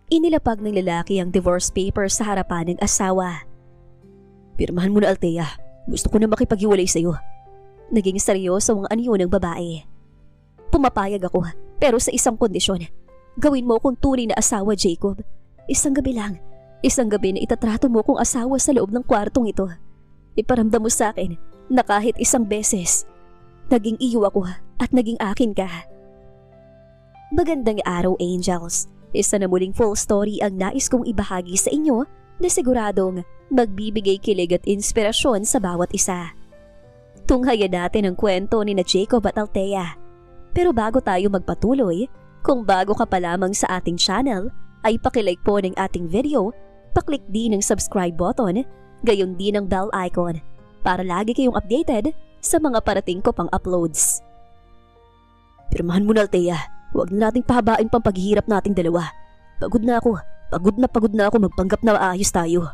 Inilapag ng lalaki ang divorce papers sa harapan ng asawa. Pirmahan mo na, Althea. Gusto ko na makipaghiwalay sa'yo. Naging seryoso ang anyo ng babae. Pumapayag ako, pero sa isang kondisyon. Gawin mo akong tunay na asawa, Jacob. Isang gabi lang. Isang gabi na itatrato mo akong asawa sa loob ng kwartong ito. Iparamdam mo sa akin na kahit isang beses, naging iyo ako at naging akin ka. Magandang araw, Angels. Isa na muling full story ang nais kong ibahagi sa inyo na siguradong magbibigay kilig at inspirasyon sa bawat isa. Tunghayan natin ang kwento ni na Jacob at Althea. Pero bago tayo magpatuloy, kung bago ka pa lamang sa ating channel, ay pakilike po ng ating video, paklik din ang subscribe button, gayon din ang bell icon para lagi kayong updated sa mga parating ko pang uploads. Pirmahan mo na, Althea. Huwag na nating pahabain pang paghihirap nating dalawa. Pagod na ako. Pagod na ako magpanggap na maayos tayo.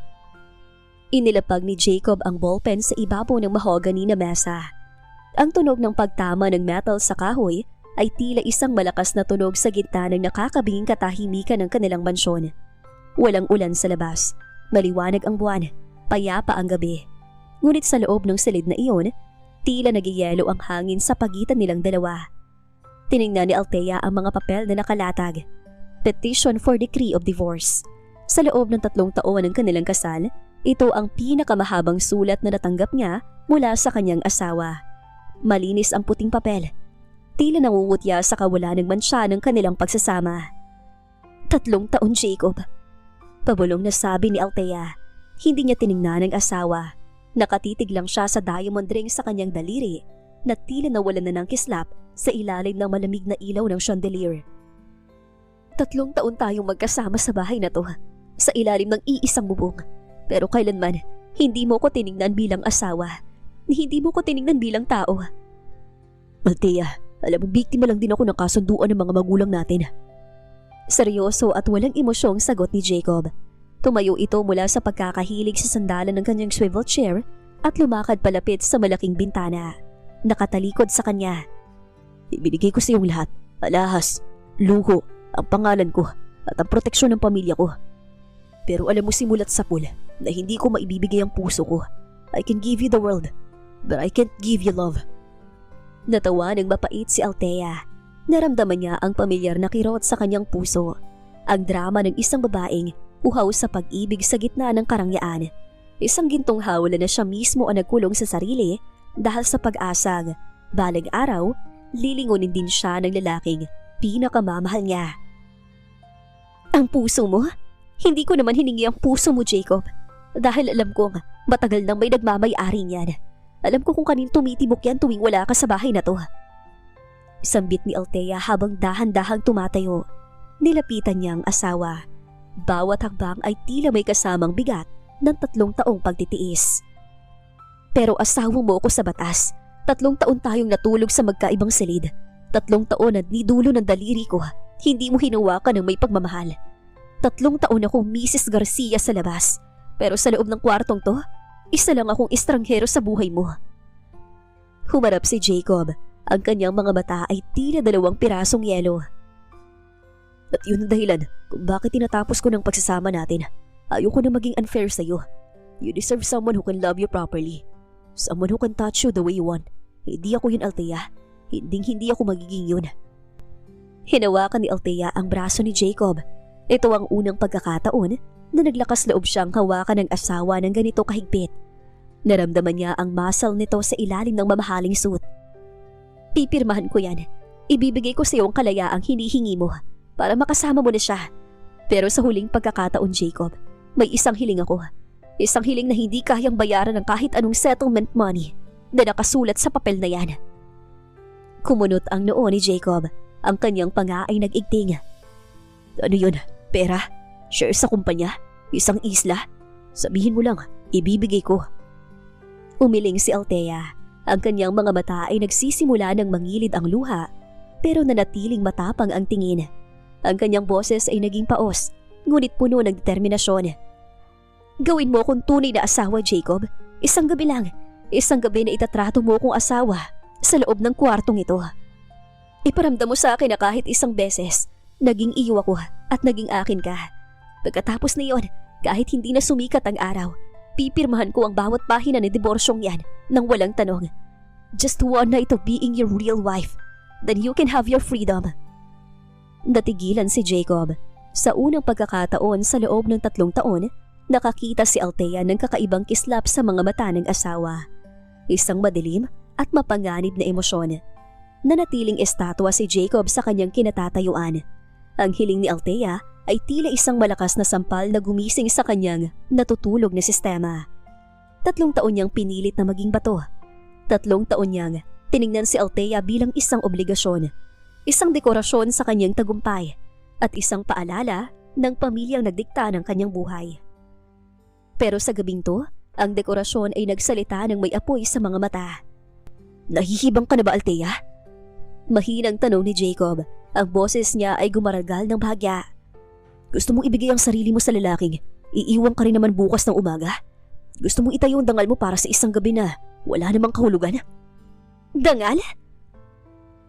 Inilapag ni Jacob ang ballpen sa ibabaw ng mahogany na mesa. Ang tunog ng pagtama ng metal sa kahoy ay tila isang malakas na tunog sa gitna ng nakakabinging katahimikan ng kanilang mansyon. Walang ulan sa labas, maliwanag ang buwan, payapa ang gabi. Ngunit sa loob ng silid na iyon, tila nagyayelo ang hangin sa pagitan nilang dalawa. Tiningnan ni Althea ang mga papel na nakalatag. Petition for Decree of Divorce. Sa loob ng 3 taon ng kanilang kasal, ito ang pinakamahabang sulat na natanggap niya mula sa kanyang asawa. Malinis ang puting papel. Tila nangungutya sa kawalan ng mansya ng kanilang pagsasama. 3 taon, Jacob. Pabulong na sabi ni Althea. Hindi niya tiningnan ang asawa. Nakatitig lang siya sa diamond ring sa kanyang daliri na tila nawalan na ng kislap sa ilalim ng malamig na ilaw ng chandelier. 3 taon tayong magkasama sa bahay na to, sa ilalim ng iisang bubong. Pero kailanman, hindi mo ko tiningnan bilang asawa. Hindi mo ko tiningnan bilang tao. Althea, alam mo, biktima lang din ako ng kasunduan ng mga magulang natin. Seryoso at walang emosyong sagot ni Jacob. Tumayo ito mula sa pagkakahilig sa sandalan ng kanyang swivel chair at lumakad palapit sa malaking bintana. Nakatalikod sa kanya. Ibinigay ko sa iyong lahat, alahas, luho, ang pangalan ko at ang proteksyon ng pamilya ko. Pero alam mo simulat sa pool na hindi ko maibibigay ang puso ko. I can give you the world, but I can't give you love. Natawa ng mapait si Althea. Naramdaman niya ang pamilyar na kirot sa kanyang puso. Ang drama ng isang babaeng uhaw sa pag-ibig sa gitna ng karangyaan. Isang gintong hawla na siya mismo ang nagkulong sa sarili dahil sa pag-asang balang araw, lilingunin din siya ng lalaking pinakamamahal niya. Ang puso mo? Hindi ko naman hiningi ang puso mo, Jacob. Dahil alam kong matagal nang may nagmamay-ari niyan. Alam ko kung kanino tumitibok yan tuwing wala ka sa bahay na to. Sambit ni Althea habang dahan-dahang tumatayo. Nilapitan niya ang asawa. Bawat hakbang ay tila may kasamang bigat ng 3 taong pagtitiis. Pero asawa mo ako sa batas. 3 taon tayong natulog sa magkaibang silid. 3 taon na nidulo ng daliri ko. Hindi mo hinawakan ng may pagmamahal. 3 taon akong Mrs. Garcia sa labas. Pero sa loob ng kwartong to, isa lang akong estranghero sa buhay mo. Humarap si Jacob. Ang kanyang mga mata ay tila 2 pirasong yelo. At yun ang dahilan kung bakit tinatapos ko ng pagsasama natin. Ayoko na maging unfair sa'yo. You deserve someone who can love you properly. Someone who can touch you the way you want. Hindi ako yun, Althea. Hindi ako magiging yun. Hinawakan ni Althea ang braso ni Jacob. Ito ang unang pagkakataon na naglakas loob siyang hawakan ng asawa ng ganito kahigpit. Naramdaman niya ang muscle nito sa ilalim ng mamahaling suit. Pipirmahan ko yan. Ibibigay ko sa iyo ang kalayaang hinihingi mo para makasama mo na siya. Pero sa huling pagkakataon, Jacob, may isang hiling ako. Isang hiling na hindi kayang bayaran ng kahit anong settlement money na nakasulat sa papel na yan. Kumunot ang noo ni Jacob. Ang kanyang panga ay nag-igting. Ano yun? Pera? Share sa kumpanya? Isang isla? Sabihin mo lang, ibibigay ko. Umiling si Althea. Ang kanyang mga mata ay nagsisimula ng mangilid ang luha, pero nanatiling matapang ang tingin. Ang kanyang boses ay naging paos, ngunit puno ng determinasyon. Gawin mo akong tunay na asawa, Jacob. Isang gabi lang. Isang gabi na itatrato mo akong asawa sa loob ng kwartong ito. Iparamdam mo sa akin na kahit isang beses, naging iyo ako at naging akin ka. Pagkatapos na yon, kahit hindi na sumikat ang araw, pipirmahan ko ang bawat pahina ng diborsyong yan nang walang tanong. Just one night of being your real wife. Then you can have your freedom. Natigilan si Jacob. Sa unang pagkakataon sa loob ng 3 taon, nakakita si Althea ng kakaibang kislap sa mga mata ng asawa. Isang madilim at mapanganib na emosyon. Nanatiling estatwa si Jacob sa kanyang kinatatayuan. Ang hiling ni Althea ay tila isang malakas na sampal na gumising sa kanyang natutulog na sistema. 3 taon niyang pinilit na maging bato. 3 taon niyang tiningnan si Althea bilang isang obligasyon, isang dekorasyon sa kanyang tagumpay, at isang paalala ng pamilyang nagdikta ng kanyang buhay. Pero sa gabing to, ang dekorasyon ay nagsalita ng may apoy sa mga mata. Nahihibang ka na ba, Althea? Mahinang tanong ni Jacob. Ang boses niya ay gumaragal ng bahagya. Gusto mong ibigay ang sarili mo sa lalaking iiwan ka rin naman bukas ng umaga? Gusto mong itayo ang dangal mo para sa isang gabi na wala namang kahulugan? Dangal?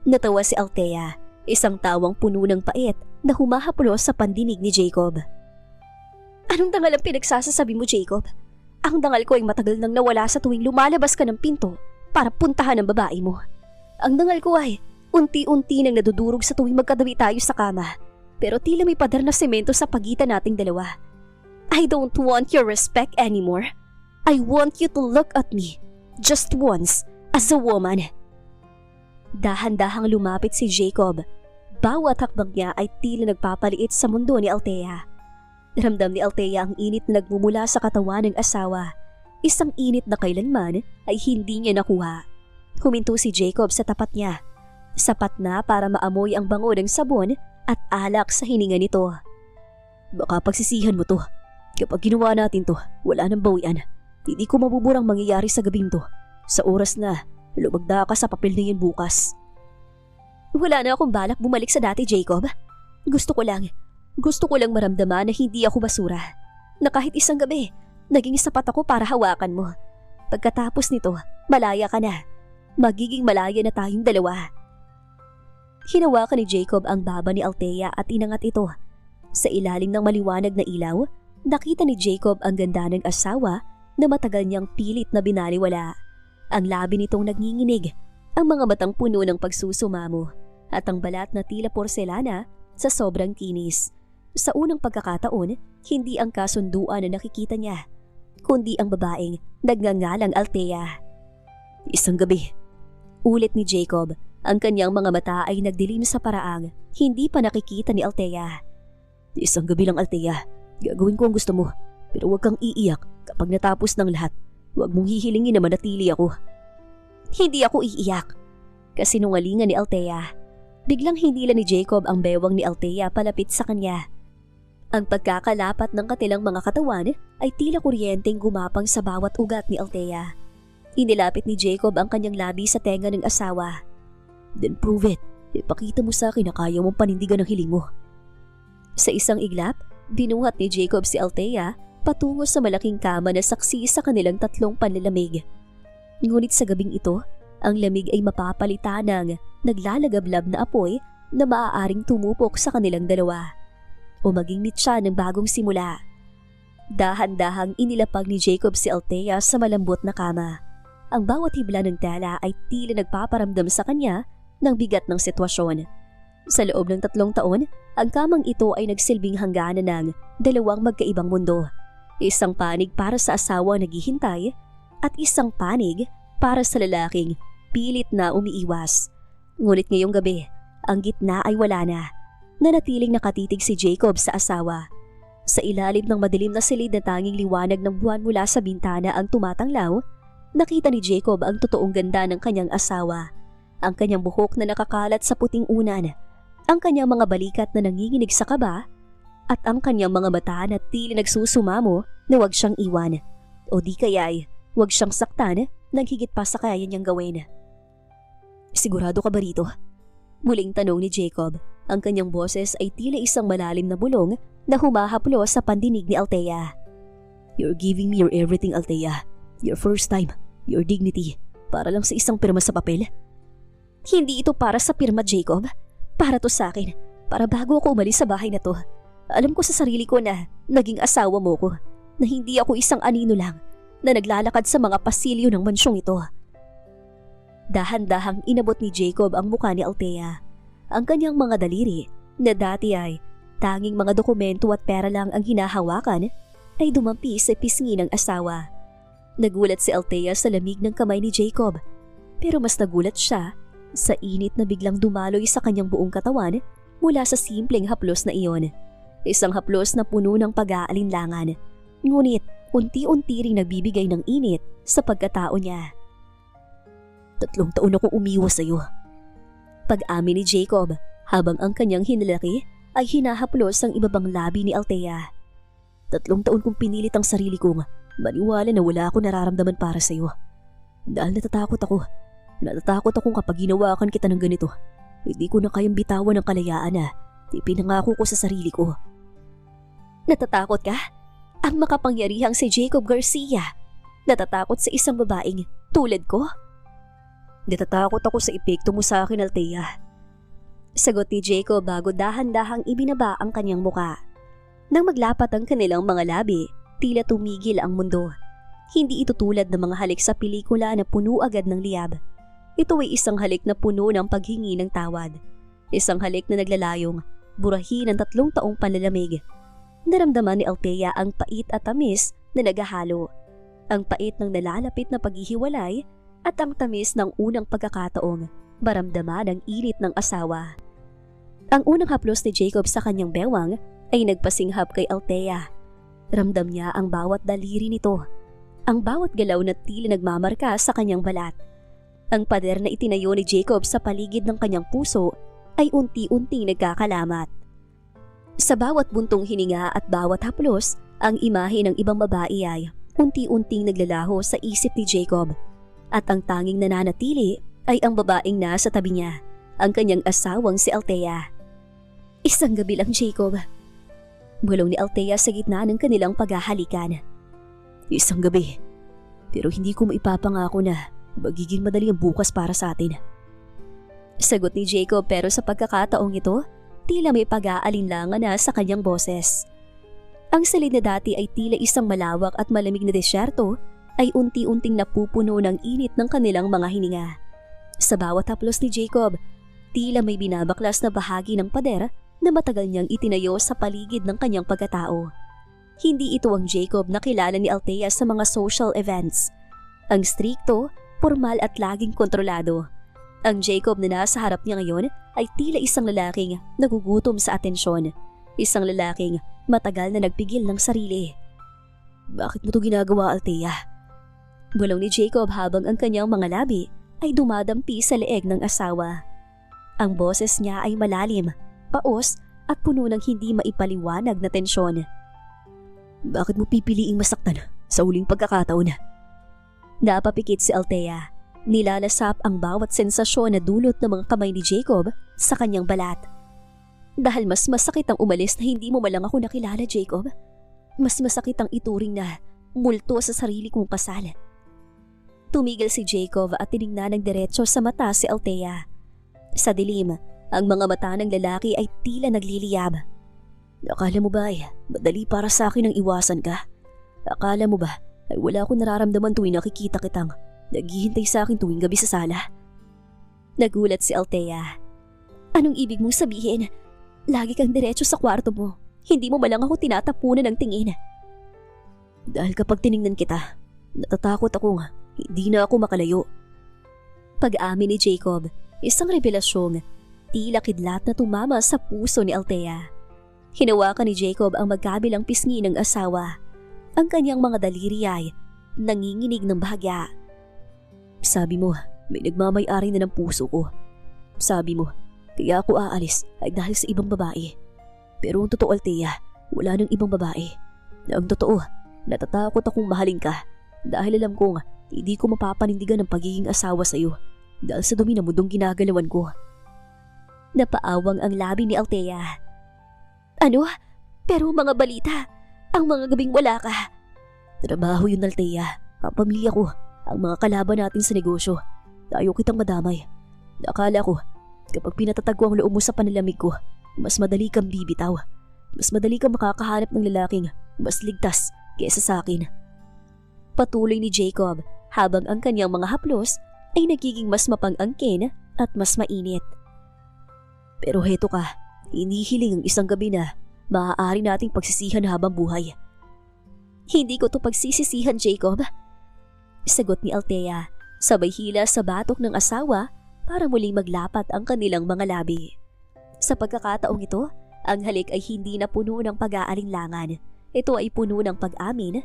Natawa si Althea, isang tawang puno ng pait na humahaplos sa pandinig ni Jacob. Anong dangal ang pinagsasasabi mo, Jacob? Ang dangal ko ay matagal nang nawala sa tuwing lumalabas ka ng pinto para puntahan ang babae mo. Ang dangal ko ay unti-unti nang nadudurog sa tuwing magkadabi tayo sa kama, pero tila may pader na semento sa pagitan nating dalawa. I don't want your respect anymore. I want you to look at me, just once, as a woman. Dahan-dahang lumapit si Jacob. Bawat hakbang niya ay tila nagpapaliit sa mundo ni Althea. Ramdam ni Althea ang init na nagmumula sa katawan ng asawa. Isang init na kailanman ay hindi niya nakuha. Huminto si Jacob sa tapat niya. Sapat na para maamoy ang bango ng sabon at alak sa hininga nito. Baka pagsisihan mo to. Kapag ginawa natin to, wala nang bawian. Hindi ko mabuburang mangyayari sa gabing to. Sa oras na, lumagda ka sa papel na yan bukas. Wala na akong balak bumalik sa dati, Jacob. Gusto ko lang maramdaman na hindi ako basura. Na kahit isang gabi, naging sapat ako para hawakan mo. Pagkatapos nito, malaya ka na. Magiging malaya na tayong dalawa. Hinawakan ni Jacob ang baba ni Althea at inangat ito. Sa ilalim ng maliwanag na ilaw, nakita ni Jacob ang ganda ng asawa na matagal niyang pilit na binaliwala. Ang labi nitong nanginginig, ang mga matang puno ng pagsusumamo, at ang balat na tila porselana sa sobrang kinis. Sa unang pagkakataon, hindi ang kasunduan na nakikita niya, kundi ang babaeng nagngangalang Althea. Isang gabi, ulit ni Jacob. Ang kanyang mga mata ay nagdilim sa paraang hindi pa nakikita ni Althea. Isang gabi lang, Althea. Gagawin ko ang gusto mo, pero huwag kang iiyak kapag natapos ng lahat. Huwag mong hihilingin na manatili ako. Hindi ako iiyak. Kasinungalingan ni Althea. Biglang hinila ni Jacob ang bewang ni Althea palapit sa kanya. Ang pagkakalapat ng katilang mga katawan ay tila kuryenteng gumapang sa bawat ugat ni Althea. Inilapit ni Jacob ang kanyang labi sa tenga ng asawa. Then prove it. Ipakita mo sa akin na kaya mong panindigan ang hiling mo. Sa isang iglap, binuhat ni Jacob si Althea patungo sa malaking kama na saksi sa kanilang 3 panlalamig. Ngunit sa gabing ito, ang lamig ay mapapalitan ng naglalagablab na apoy na maaaring tumupok sa kanilang dalawa. O maging mitsa ng bagong simula. Dahan-dahang inilapag ni Jacob si Althea sa malambot na kama. Ang bawat hibla ng tela ay tila nagpaparamdam sa kanya ng bigat ng sitwasyon. Sa loob ng 3 taon, ang kamang ito ay nagsilbing hangganan ng 2 magkaibang mundo. Isang panig para sa asawa naghihintay at isang panig para sa lalaking pilit na umiiwas. Ngunit ngayong gabi, ang gitna ay wala na. Nanatiling nakatitig si Jacob sa asawa. Sa ilalim ng madilim na silid na tanging liwanag ng buwan mula sa bintana ang tumatanglaw, nakita ni Jacob ang totoong ganda ng kanyang asawa. Ang kanyang buhok na nakakalat sa puting unan, ang kanyang mga balikat na nanginginig sa kaba, at ang kanyang mga mata na tila nagsusumamo na huwag siyang iwan, o di kaya'y huwag siyang saktan nang higit pa sa kaya niyang gawin. Sigurado ka ba rito? Muling tanong ni Jacob. Ang kanyang boses ay tila isang malalim na bulong na humahaplo sa pandinig ni Althea. You're giving me your everything, Althea. Your first time, your dignity, para lang sa isang pirma sa papel. Hindi ito para sa pirma, Jacob. Para to sa akin. Para bago ako umalis sa bahay na to. Alam ko sa sarili ko na naging asawa mo ko, na hindi ako isang anino lang na naglalakad sa mga pasilyo ng mansyong ito. Dahan-dahang inabot ni Jacob ang mukha ni Althea. Ang kanyang mga daliri na dati ay tanging mga dokumento at pera lang ang hinahawakan ay dumampi sa pisngi ng asawa. Nagulat si Althea sa lamig ng kamay ni Jacob, pero mas nagulat siya sa init na biglang dumaloy sa kanyang buong katawan mula sa simpleng haplos na iyon. Isang haplos na puno ng pag-aalinlangan, ngunit unti-unti ring nagbibigay ng init sa pagkatao niya. 3 taon akong umiwas sa'yo. Pag-amin ni Jacob habang ang kanyang hinalaki ay hinahaplos ang ibabang labi ni Althea. 3 taon kong pinilit ang sarili kong maniwala na wala akong nararamdaman para sa'yo. Dahil natatakot ako. Natatakot akong kapag ginawakan kita ng ganito, hindi ko na kayang bitawan ng kalayaan na ipinangako ko sa sarili ko. Natatakot ka? Ang makapangyarihang si Jacob Garcia. Natatakot sa isang babaeng tulad ko? Natatakot ako sa epekto mo sa akin, Althea. Sagot ni Jacob bago dahan-dahang ibinaba ang kanyang muka. Nang maglapat ang kanilang mga labi, tila tumigil ang mundo. Hindi ito tulad ng mga halik sa pelikula na puno agad ng liyab. Ito ay isang halik na puno ng paghingi ng tawad. Isang halik na naglalayong burahin ng 3 taong panlalamig. Naramdaman ni Althea ang pait at tamis na naghahalo. Ang pait ng nalalapit na paghihiwalay at ang tamis ng unang pagkakataong maramdaman ang init ng asawa. Ang unang haplos ni Jacob sa kanyang bewang ay nagpasinghap kay Althea. Ramdam niya ang bawat daliri nito, ang bawat galaw na tila nagmamarka sa kanyang balat. Ang pader na itinayo ni Jacob sa paligid ng kanyang puso ay unti-unting nagkakalamat. Sa bawat buntong hininga at bawat haplos, ang imahe ng ibang babae ay unti-unting naglalaho sa isip ni Jacob. At ang tanging nananatili ay ang babaeng nasa tabi niya, ang kanyang asawang si Althea. Isang gabi lang, Jacob. Bulong ni Althea sa gitna ng kanilang paghahalikan. Isang gabi, pero hindi ko maipapangako na magiging madali ang bukas para sa atin. Sagot ni Jacob pero sa pagkakataong ito, tila may pag-aalinlangan na sa kanyang boses. Ang silid na dati ay tila isang malawak at malamig na desyerto ay unti-unting napupuno ng init ng kanilang mga hininga. Sa bawat haplos ni Jacob, tila may binabaklas na bahagi ng pader na matagal niyang itinayo sa paligid ng kanyang pagkatao. Hindi ito ang Jacob na kilala ni Althea sa mga social events. Ang strikto, formal at laging kontrolado. Ang Jacob na nasa harap niya ngayon ay tila isang lalaking nagugutom sa atensyon. Isang lalaking matagal na nagpigil ng sarili. Bakit mo to ginagawa, Althea? Bulong ni Jacob habang ang kanyang mga labi ay dumadampi sa leeg ng asawa. Ang boses niya ay malalim, paos at puno ng hindi maipaliwanag na tensyon. Bakit mo pipiliing masaktan sa huling pagkakataon? Napapikit si Althea. Nilalasap ang bawat sensasyon na dulot ng mga kamay ni Jacob sa kanyang balat. Dahil mas masakit ang umalis na hindi mo malang ako nakilala, Jacob. Mas masakit ang ituring na multo sa sarili kong kasal. Tumigil si Jacob at tiningnan ng diretso sa mata si Althea. Sa dilim, ang mga mata ng lalaki ay tila nagliliyab. Akala mo ba ay madali para sa akin ang iwasan ka? Akala mo ba ay wala akong nararamdaman tuwing nakikita kitang naghihintay sa akin tuwing gabi sa sala? Nagulat si Althea. Anong ibig mong sabihin? Lagi kang diretso sa kwarto mo. Hindi mo malang ako tinatapunan ng tingin. Dahil kapag tiningnan kita, natatakot akong hindi na ako makalayo. Pag-amin ni Jacob, isang revelasyong tila kidlat na tumama sa puso ni Althea. Hinawakan ni Jacob ang magkabilang pisngi ng asawa. Ang kanyang mga daliri ay nanginginig ng bahagya. Sabi mo, may nagmamay-ari na ng puso ko. Sabi mo, kaya ako aalis ay dahil sa ibang babae. Pero ang totoo, Althea, wala nang ibang babae. Na ang totoo, natatakot akong mahalin ka dahil alam kong hindi ko mapapanindigan ang pagiging asawa sa iyo dahil sa dumi na mundong ginagalawan ko. Napaawang ang labi ni Althea. Ano? Pero mga balita, ang mga gabing wala ka. Trabaho yun, Althea. Ang pamilya ko, ang mga kalaban natin sa negosyo. Ayaw kitang madamay. Akala ko, kapag pinatatag ko ang loob mo sa panalamig ko, mas madali kang bibitaw. Mas madali kang makakahanap ng lalaking mas ligtas kaysa sa akin. Patuloy ni Jacob habang ang kanyang mga haplos ay nagiging mas mapang-angkin at mas mainit. Pero heto ka, inihiling ang isang gabi na maaari nating pagsisihan habang buhay. Hindi ko to pagsisisihan, Jacob. Sagot ni Althea, sabay hila sa batok ng asawa para muling maglapat ang kanilang mga labi. Sa pagkakataong ito, ang halik ay hindi na puno ng pag-aalinlangan. Ito ay puno ng pag-amin.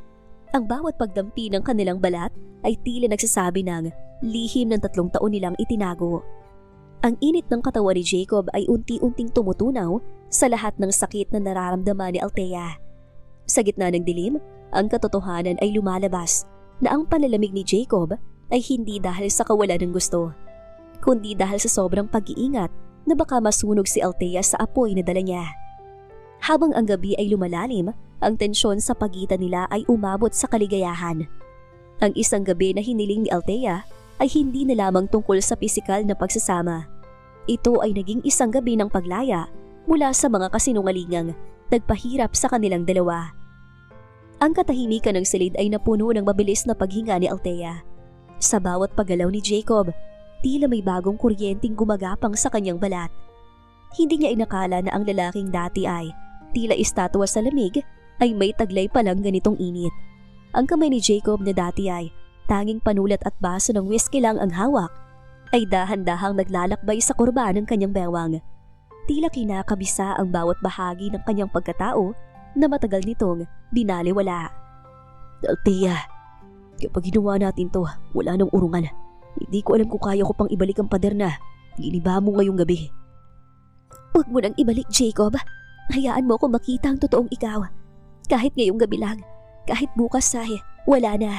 Ang bawat pagdampi ng kanilang balat ay tila nagsasabi ng lihim ng 3 taon nilang itinago. Ang init ng katawan ni Jacob ay unti-unting tumutunaw sa lahat ng sakit na nararamdaman ni Althea. Sa gitna ng dilim, ang katotohanan ay lumalabas na ang palalamig ni Jacob ay hindi dahil sa kawalan ng gusto, kundi dahil sa sobrang pag-iingat na baka masunog si Althea sa apoy na dala niya. Habang ang gabi ay lumalalim, ang tensyon sa pagitan nila ay umabot sa kaligayahan. Ang isang gabi na hiniling ni Althea ay hindi na lamang tungkol sa pisikal na pagsasama. Ito ay naging isang gabi ng paglaya mula sa mga kasinungalingang nagpahirap sa kanilang dalawa. Ang katahimikan ng silid ay napuno ng mabilis na paghinga ni Althea. Sa bawat paggalaw ni Jacob, tila may bagong kuryenteng gumagapang sa kanyang balat. Hindi niya inakala na ang lalaking dati ay tila estatwa sa lamig ay may taglay palang ganitong init. Ang kamay ni Jacob na dati ay tanging panulat at baso ng whiskey lang ang hawak, ay dahan-dahang naglalakbay sa kurba ng kanyang bewang. Tila kinakabisa ang bawat bahagi ng kanyang pagkatao na matagal nitong binaliwala. Althea, kapag ginawa natin to, wala nang urungan. Hindi ko alam kung kaya ko pang ibalik ang pader na giniba mo ngayong gabi. Huwag mo nang ibalik, Jacob. Hayaan mo akong makita ang totoong ikaw. Kahit ngayong gabi lang, kahit bukas ay wala na.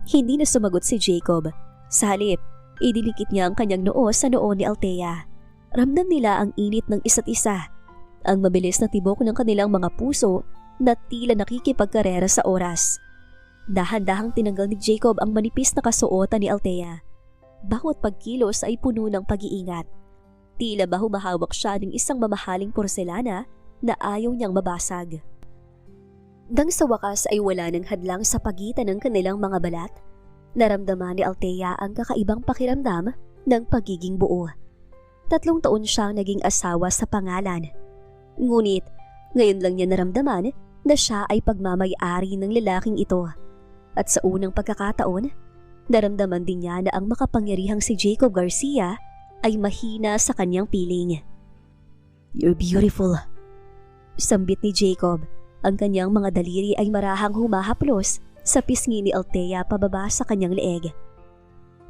Hindi na sumagot si Jacob. Sa halip, idinikit niya ang kanyang noo sa noo ni Althea. Ramdam nila ang init ng isa't isa. Ang mabilis na tibok ng kanilang mga puso na tila nakikipagkarera sa oras. Dahan-dahang tinanggal ni Jacob ang manipis na kasuotan ni Althea. Bawat pagkilos ay puno ng pag-iingat. Tila ba humahawak siya ng isang mamahaling porselana na ayaw niyang mabasag. Nang sa wakas ay wala ng hadlang sa pagitan ng kanilang mga balat, naramdaman ni Althea ang kakaibang pakiramdam ng pagiging buo. 3 taon siyang naging asawa sa pangalan. Ngunit, ngayon lang niya naramdaman na siya ay pagmamay-ari ng lalaking ito. At sa unang pagkakataon, naramdaman din niya na ang makapangyarihang si Jacob Garcia ay mahina sa kanyang piling. You're beautiful. Sambit ni Jacob, ang kanyang mga daliri ay marahang humahaplos sa pisngi ni Althea pababa sa kanyang leeg.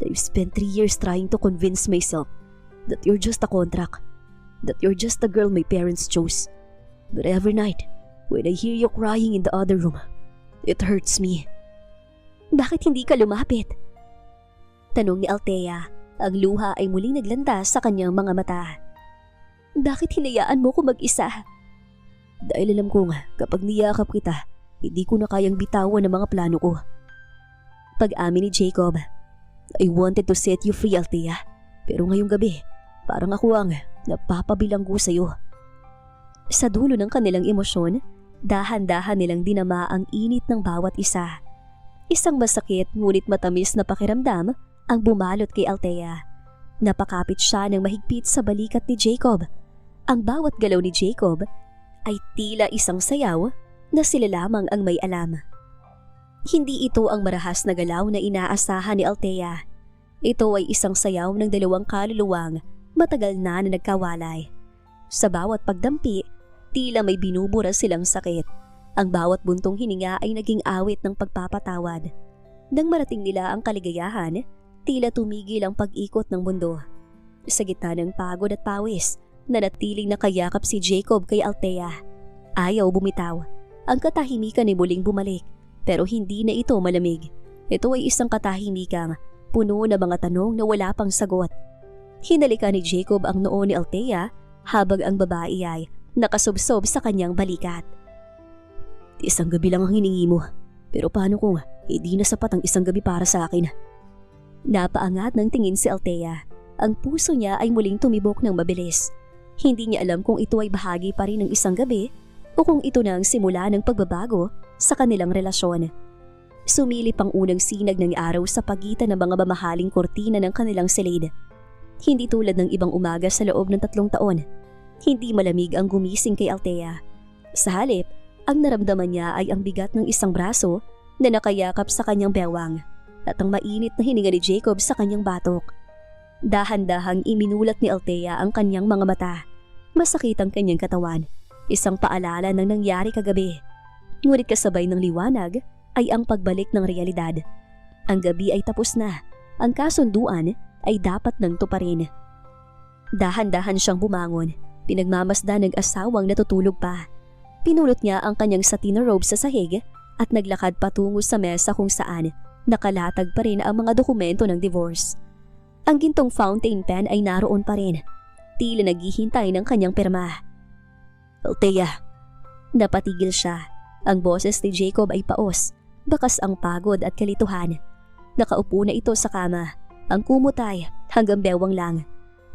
I've spent 3 years trying to convince myself that you're just a contract, that you're just the girl my parents chose. But every night, when I hear you crying in the other room, it hurts me. Bakit hindi ka lumapit? Tanong ni Althea, ang luha ay muling naglanda sa kanyang mga mata. Bakit hinayaan mo ko mag-isa? Dahil alam kong kapag niyakap kita, hindi ko na kayang bitawan ang mga plano ko. Pag-amin ni Jacob, I wanted to set you free, Althea. Pero ngayong gabi, parang ako ang napapabilanggo sa'yo. Sa dulo ng kanilang emosyon, dahan-dahan nilang dinama ang init ng bawat isa. Isang masakit ngunit matamis na pakiramdam ang bumalot kay Althea. Napakapit siya ng mahigpit sa balikat ni Jacob. Ang bawat galaw ni Jacob ay tila isang sayaw na sila lamang ang may alam. Hindi ito ang marahas na galaw na inaasahan ni Althea. Ito ay isang sayaw ng 2 kaluluwang matagal na nagkawalay. Sa bawat pagdampi, tila may binubura silang sakit. Ang bawat buntong hininga ay naging awit ng pagpapatawad. Nang marating nila ang kaligayahan, tila tumigil ang pag-ikot ng mundo. Sa gitna ng pagod at pawis, nanatiling nakayakap si Jacob kay Althea. Ayaw bumitaw. Ang katahimikan ay muling bumalik, pero hindi na ito malamig. Ito ay isang katahimikang puno na mga tanong na wala pang sagot. Hinalikan ni Jacob ang noo ni Althea habang ang babae ay nakasubsob sa kanyang balikat. Isang gabi lang ang hiningi mo, pero paano kung hindi na sapat ang isang gabi para sa akin? Napaangat ng tingin si Althea. Ang puso niya ay muling tumibok ng mabilis. Hindi niya alam kung ito ay bahagi pa rin ng isang gabi o kung ito na ang simula ng pagbabago sa kanilang relasyon. Sumilip ang unang sinag ng araw sa pagitan ng mga mamahaling kortina ng kanilang silid. Hindi tulad ng ibang umaga sa loob ng 3 taon. Hindi malamig ang gumising kay Althea. Sa halip, ang naramdaman niya ay ang bigat ng isang braso na nakayakap sa kanyang bewang at ang mainit na hininga ni Jacob sa kanyang batok. Dahan-dahang iminulat ni Althea ang kanyang mga mata. Masakit ang kanyang katawan. Isang paalala ng nangyari kagabi. Ngunit kasabay ng liwanag ay ang pagbalik ng realidad. Ang gabi ay tapos na. Ang kasunduan ay dapat nang tuparin. Dahan-dahan siyang bumangon. Pinagmamasdan ng asawang natutulog pa. Pinulot niya ang kanyang satin na robe sa sahig at naglakad patungo sa mesa kung saan nakalatag pa rin ang mga dokumento ng divorce. Ang gintong fountain pen ay naroon pa rin. Tila naghihintay ng kanyang pirma. Althea. Napatigil siya. Ang boses ni Jacob ay paos. Bakas ang pagod at kalituhan. Nakaupo na ito sa kama. Ang kumutay hanggang bewang lang.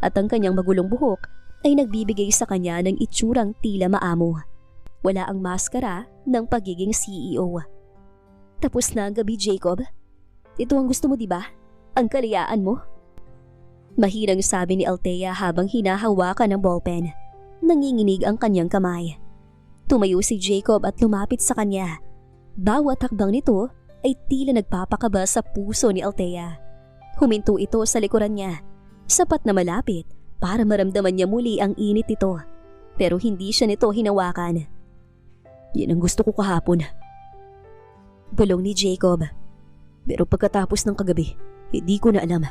At ang kanyang magulong buhok ay nagbibigay sa kanya ng itsurang tila maamo. Wala ang maskara ng pagiging CEO. Tapos na ang gabi, Jacob. Ito ang gusto mo, di ba? Ang kalayaan mo? Mahirang sabi ni Althea habang hinahawakan ng ballpen. Nanginginig ang kanyang kamay. Tumayo si Jacob at lumapit sa kanya. Bawat hakbang nito ay tila nagpapakaba sa puso ni Althea. Huminto ito sa likuran niya. Sapat na malapit para maramdaman niya muli ang init nito. Pero hindi siya nito hinawakan. Yan ang gusto ko kahapon. Bulong ni Jacob. Pero pagkatapos ng kagabi, hindi ko na alam.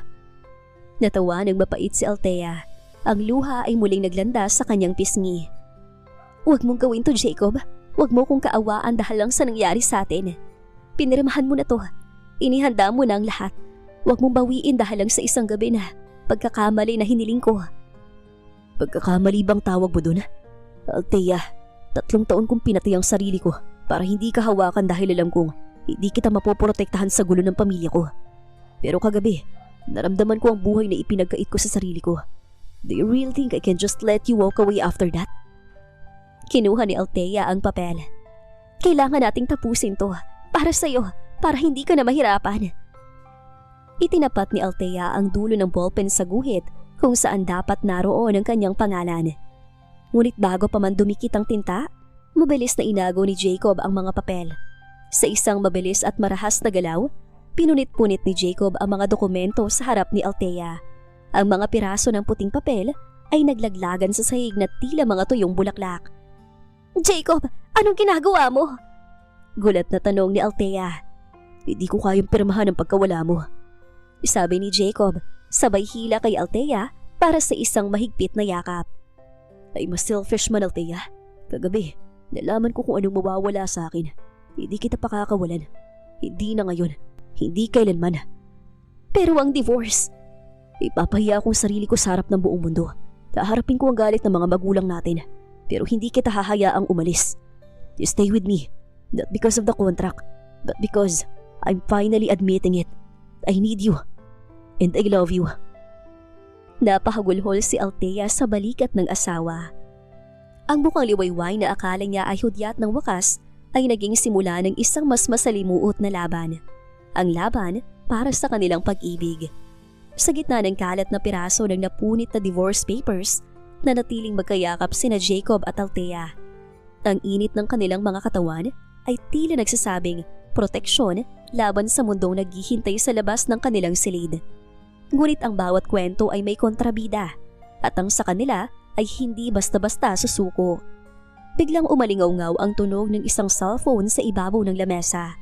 Natawa ng mapait si Althea. Ang luha ay muling naglanda sa kanyang pisngi. Huwag mong gawin to, Jacob. Huwag mo kong kaawaan dahil lang sa nangyari sa atin. Pinirmahan mo na to. Inihanda mo na ang lahat. Huwag mong bawiin dahil lang sa isang gabi na pagkakamali na hiniling ko. Pagkakamali bang tawag mo dun? Althea, 3 taon kong pinatay ang sarili ko para hindi ka hawakan dahil alam kong hindi kita mapoprotektahan sa gulo ng pamilya ko. Pero kagabi, naramdaman ko ang buhay na ipinagkait ko sa sarili ko. Do you really think I can just let you walk away after that? Kinuha ni Althea ang papel. Kailangan nating tapusin to. Para sa'yo, para hindi ka na mahirapan. Itinapat ni Althea ang dulo ng ballpen sa guhit kung saan dapat naroon ang kanyang pangalan. Ngunit bago pa man dumikit ang tinta, mabilis na inago ni Jacob ang mga papel. Sa isang mabilis at marahas na galaw, pinunit-punit ni Jacob ang mga dokumento sa harap ni Althea. Ang mga piraso ng puting papel ay naglaglagan sa sahig na tila mga tuyong bulaklak. Jacob, anong ginagawa mo? Gulat na tanong ni Althea. Hindi ko kayang pirmahan ang pagkawala mo. Sabi ni Jacob, sabay hila kay Althea para sa isang mahigpit na yakap. I'm a selfish man, Althea. Kagabi, nalaman ko kung anong mawawala sa akin. Hindi kita pakakawalan. Hindi na ngayon. Hindi kailanman. Pero ang divorce. Ipapahiya akong sarili ko sa harap ng buong mundo. Haharapin ko ang galit ng mga magulang natin. Pero hindi kita hahayaang umalis. You stay with me. Not because of the contract, but because I'm finally admitting it. I need you. And I love you. Napahagulhol si Althea sa balikat ng asawa. Ang bukang liwayway na akala niya ay hudyat ng wakas ay naging simula ng isang mas masalimuot na laban. Ang laban para sa kanilang pag-ibig. Sa gitna ng kalat na piraso ng napunit na divorce papers, nanatiling magkayakap sina Jacob at Althea. Ang init ng kanilang mga katawan ay tila nagsasabing proteksyon laban sa mundong naghihintay sa labas ng kanilang silid. Ngunit ang bawat kwento ay may kontrabida at ang sa kanila ay hindi basta-basta susuko. Biglang umalingaw-ngaw ang tunog ng isang cellphone sa ibabaw ng lamesa.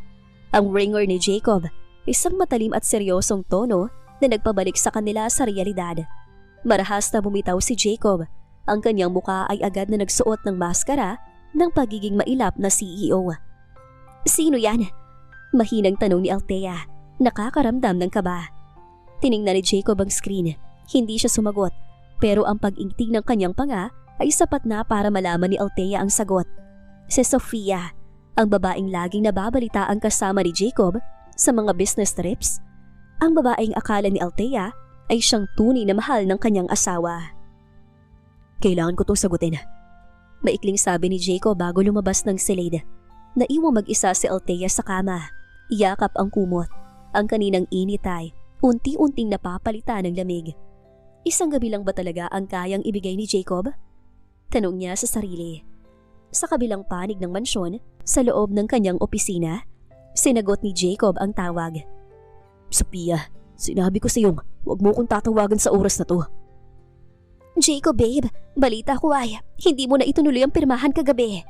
Ang ringer ni Jacob, isang matalim at seryosong tono na nagpabalik sa kanila sa realidad. Marahas na bumitaw si Jacob. Ang kanyang muka ay agad na nagsuot ng maskara ng pagiging mailap na CEO. Sino yan? Mahinang tanong ni Althea, nakakaramdam ng kaba. Tiningnan ni Jacob ang screen. Hindi siya sumagot, pero ang pag-ingting ng kanyang panga ay sapat na para malaman ni Althea ang sagot. Si Sofia, ang babaeng laging nababalita ang kasama ni Jacob sa mga business trips. Ang babaeng akala ni Althea ay siyang tunay na mahal ng kanyang asawa. Kailangan ko tong sagutin. Maikling sabi ni Jacob bago lumabas ng silid. Naiwang mag-isa si Althea sa kama. Yakap ang kumot. Ang kaninang init ay unti-unting napapalitan ng lamig. Isang gabi lang ba talaga ang kayang ibigay ni Jacob? Tanong niya sa sarili. Sa kabilang panig ng mansyon, sa loob ng kanyang opisina, sinagot ni Jacob ang tawag. Sophia, sinabi ko sa iyong huwag mo kong tatawagan sa oras na to. Jacob babe, balita ko ay hindi mo na itunuloy ang pirmahan kagabi.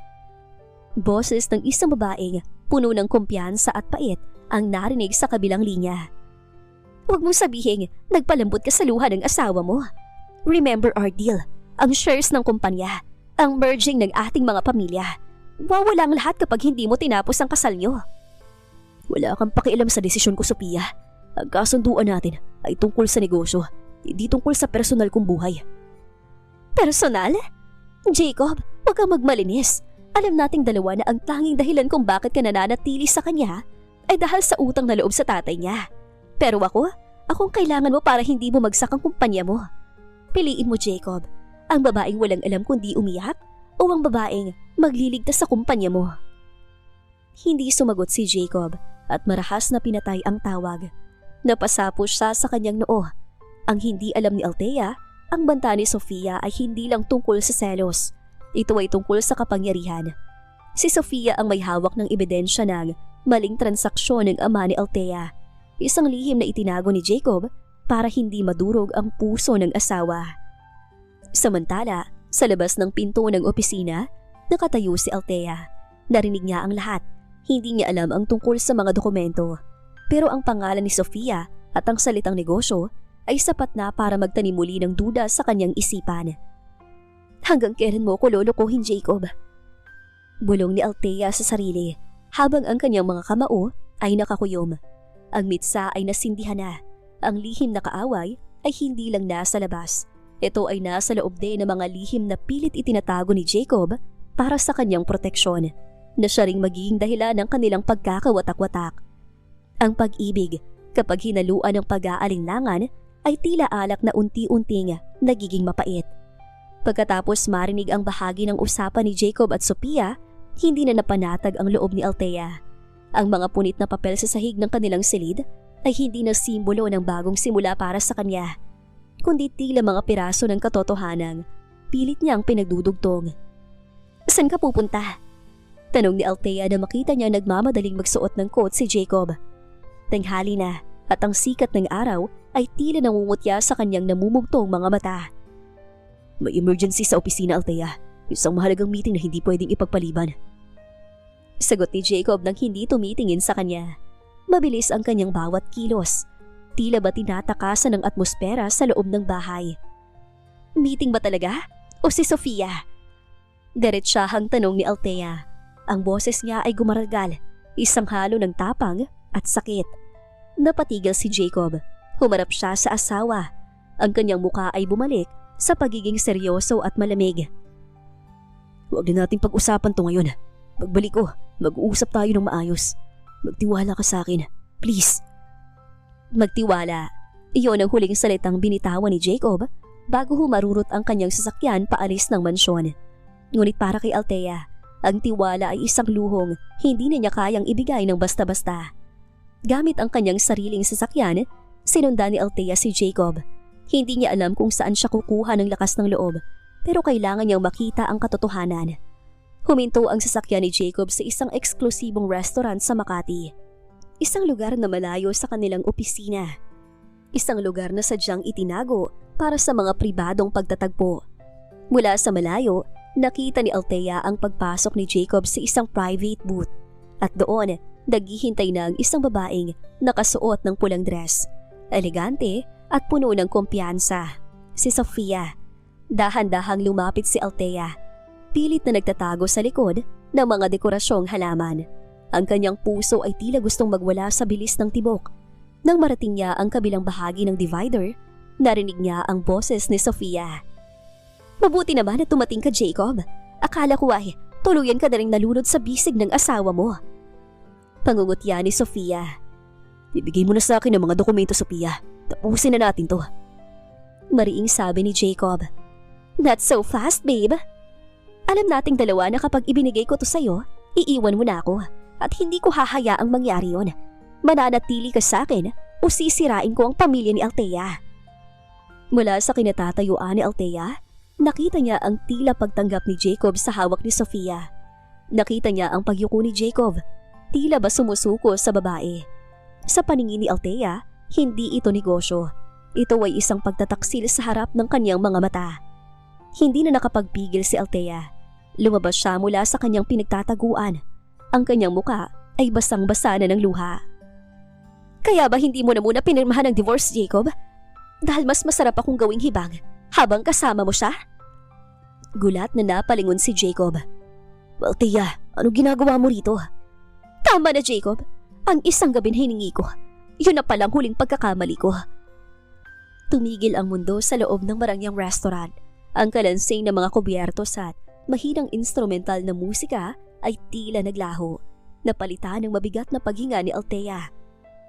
Boses ng isang babaeng puno ng kumpiyansa at pait ang narinig sa kabilang linya. Huwag mong sabihin nagpalambot ka sa luha ng asawa mo. Remember our deal, ang shares ng kumpanya, ang merging ng ating mga pamilya. Wawala ang lahat kapag hindi mo tinapos ang kasal niyo. Wala kang pakialam sa desisyon ko, Sophia. Ang kasunduan natin ay tungkol sa negosyo, hindi tungkol sa personal kong buhay. Personal? Jacob, huwag kang magmalinis. Alam nating dalawa na ang tanging dahilan kung bakit ka nananatili sa kanya ay dahil sa utang na loob sa tatay niya. Pero akong kailangan mo para hindi mo magsak ang kumpanya mo. Piliin mo, Jacob. Ang babaeng walang alam kundi umiyak o ang babaeng magliligtas sa kumpanya mo. Hindi sumagot si Jacob at marahas na pinatay ang tawag. Napasapos siya sa kanyang noo. Ang hindi alam ni Althea, ang banta ni Sophia ay hindi lang tungkol sa selos. Ito ay tungkol sa kapangyarihan. Si Sophia ang may hawak ng ebidensya ng maling transaksyon ng ama ni Althea. Isang lihim na itinago ni Jacob para hindi madurog ang puso ng asawa. Samantala, sa labas ng pinto ng opisina, nakatayo si Althea. Narinig niya ang lahat. Hindi niya alam ang tungkol sa mga dokumento. Pero ang pangalan ni Sophia at ang salitang negosyo ay sapat na para magtanim muli ng duda sa kanyang isipan. Hanggang kailan mo ko lolokohin, Jacob? Bulong ni Althea sa sarili habang ang kanyang mga kamao ay nakakuyom. Ang mitsa ay nasindihan na. Ang lihim na kaaway ay hindi lang nasa labas. Ito ay nasa loob din ng mga lihim na pilit itinatago ni Jacob para sa kanyang proteksyon, na siya ring magiging dahilan ng kanilang pagkakawatak-watak. Ang pag-ibig, kapag hinaluan ng pag-aalinlangan, ay tila alak na unti-unting nagiging mapait. Pagkatapos marinig ang bahagi ng usapan ni Jacob at Sophia, hindi na napanatag ang loob ni Althea. Ang mga punit na papel sa sahig ng kanilang silid ay hindi na simbolo ng bagong simula para sa kanya, kundi tila mga piraso ng katotohanan. Pilit niyang pinagdudugtong. Saan ka pupunta? Tanong ni Althea na makita niya nagmamadaling magsuot ng coat si Jacob. Tanghali na at ang sikat ng araw ay tila namumutya sa kanyang namumugtong mga mata. May emergency sa opisina, Althea. Isang mahalagang meeting na hindi pwedeng ipagpaliban. Sagot ni Jacob nang hindi tumitingin sa kanya. Mabilis ang kanyang bawat kilos. Tila ba tinatakasan ng atmosfera sa loob ng bahay. Meeting ba talaga? O si Sophia? Diretsahang tanong ni Althea. Ang boses niya ay gumaragal, isang halo ng tapang at sakit. Napatigil si Jacob. Humarap siya sa asawa. Ang kanyang muka ay bumalik sa pagiging seryoso at malamig. Huwag na nating pag-usapan to ngayon. Magbalik ko, mag-uusap tayo ng maayos. Magtiwala ka sa akin, please. Magtiwala. Iyon ang huling salitang binitawan ni Jacob bago humarurot ang kanyang sasakyan paalis ng mansyon. Ngunit para kay Althea, ang tiwala ay isang luhong hindi na niya kayang ibigay ng basta-basta. Gamit ang kanyang sariling sasakyan, sinundan ni Althea si Jacob. Hindi niya alam kung saan siya kukuha ng lakas ng loob, pero kailangan niyang makita ang katotohanan. Huminto ang sasakyan ni Jacob sa isang eksklusibong restaurant sa Makati. Isang lugar na malayo sa kanilang opisina. Isang lugar na sadyang itinago para sa mga pribadong pagtatagpo. Mula sa malayo, nakita ni Althea ang pagpasok ni Jacob sa isang private booth. At doon, naghihintay na ang isang babaeng nakasuot ng pulang dress. Elegante at puno ng kumpiyansa. Si Sophia. Dahan-dahang lumapit si Althea. Pilit na nagtatago sa likod ng mga dekorasyong halaman. Ang kanyang puso ay tila gustong magwala sa bilis ng tibok. Nang marating niya ang kabilang bahagi ng divider, narinig niya ang boses ni Sophia. Mabuti naman na tumating ka, Jacob. Akala ko ay tuluyan ka na rin nalunod sa bisig ng asawa mo. Pangungutya ni Sophia. Ibigay mo na sa akin ang mga dokumento, Sophia. Tapusin na natin to. Mariing sabi ni Jacob. That's so fast, babe. Alam nating dalawa na kapag ibinigay ko to sa'yo, iiwan mo na ako at hindi ko hahayaang mangyari yon. Mananatili ka sa akin o sisirain ko ang pamilya ni Althea. Mula sa kinatatayuan ni Althea, nakita niya ang tila pagtanggap ni Jacob sa hawak ni Sofia. Nakita niya ang pagyuko ni Jacob, tila ba sumusuko sa babae. Sa paningin ni Althea, hindi ito negosyo. Ito ay isang pagtataksil sa harap ng kanyang mga mata. Hindi na nakapagpigil si Althea. Lumabas siya mula sa kanyang pinagtataguan. Ang kanyang muka ay basang-basa na ng luha. Kaya ba hindi mo na muna pinirmahan ang divorce, Jacob? Dahil mas masarap akong gawing hibang habang kasama mo siya? Gulat na napalingon si Jacob. Althea, anong ginagawa mo rito? Tama na, Jacob. Ang isang gabi na hiningi ko, yun na palang huling pagkakamali ko. Tumigil ang mundo sa loob ng marangyang restaurant. Ang kalansing ng mga kubyertos at mahinang instrumental na musika ay tila naglaho. Napalitan ng mabigat na paghinga ni Althea.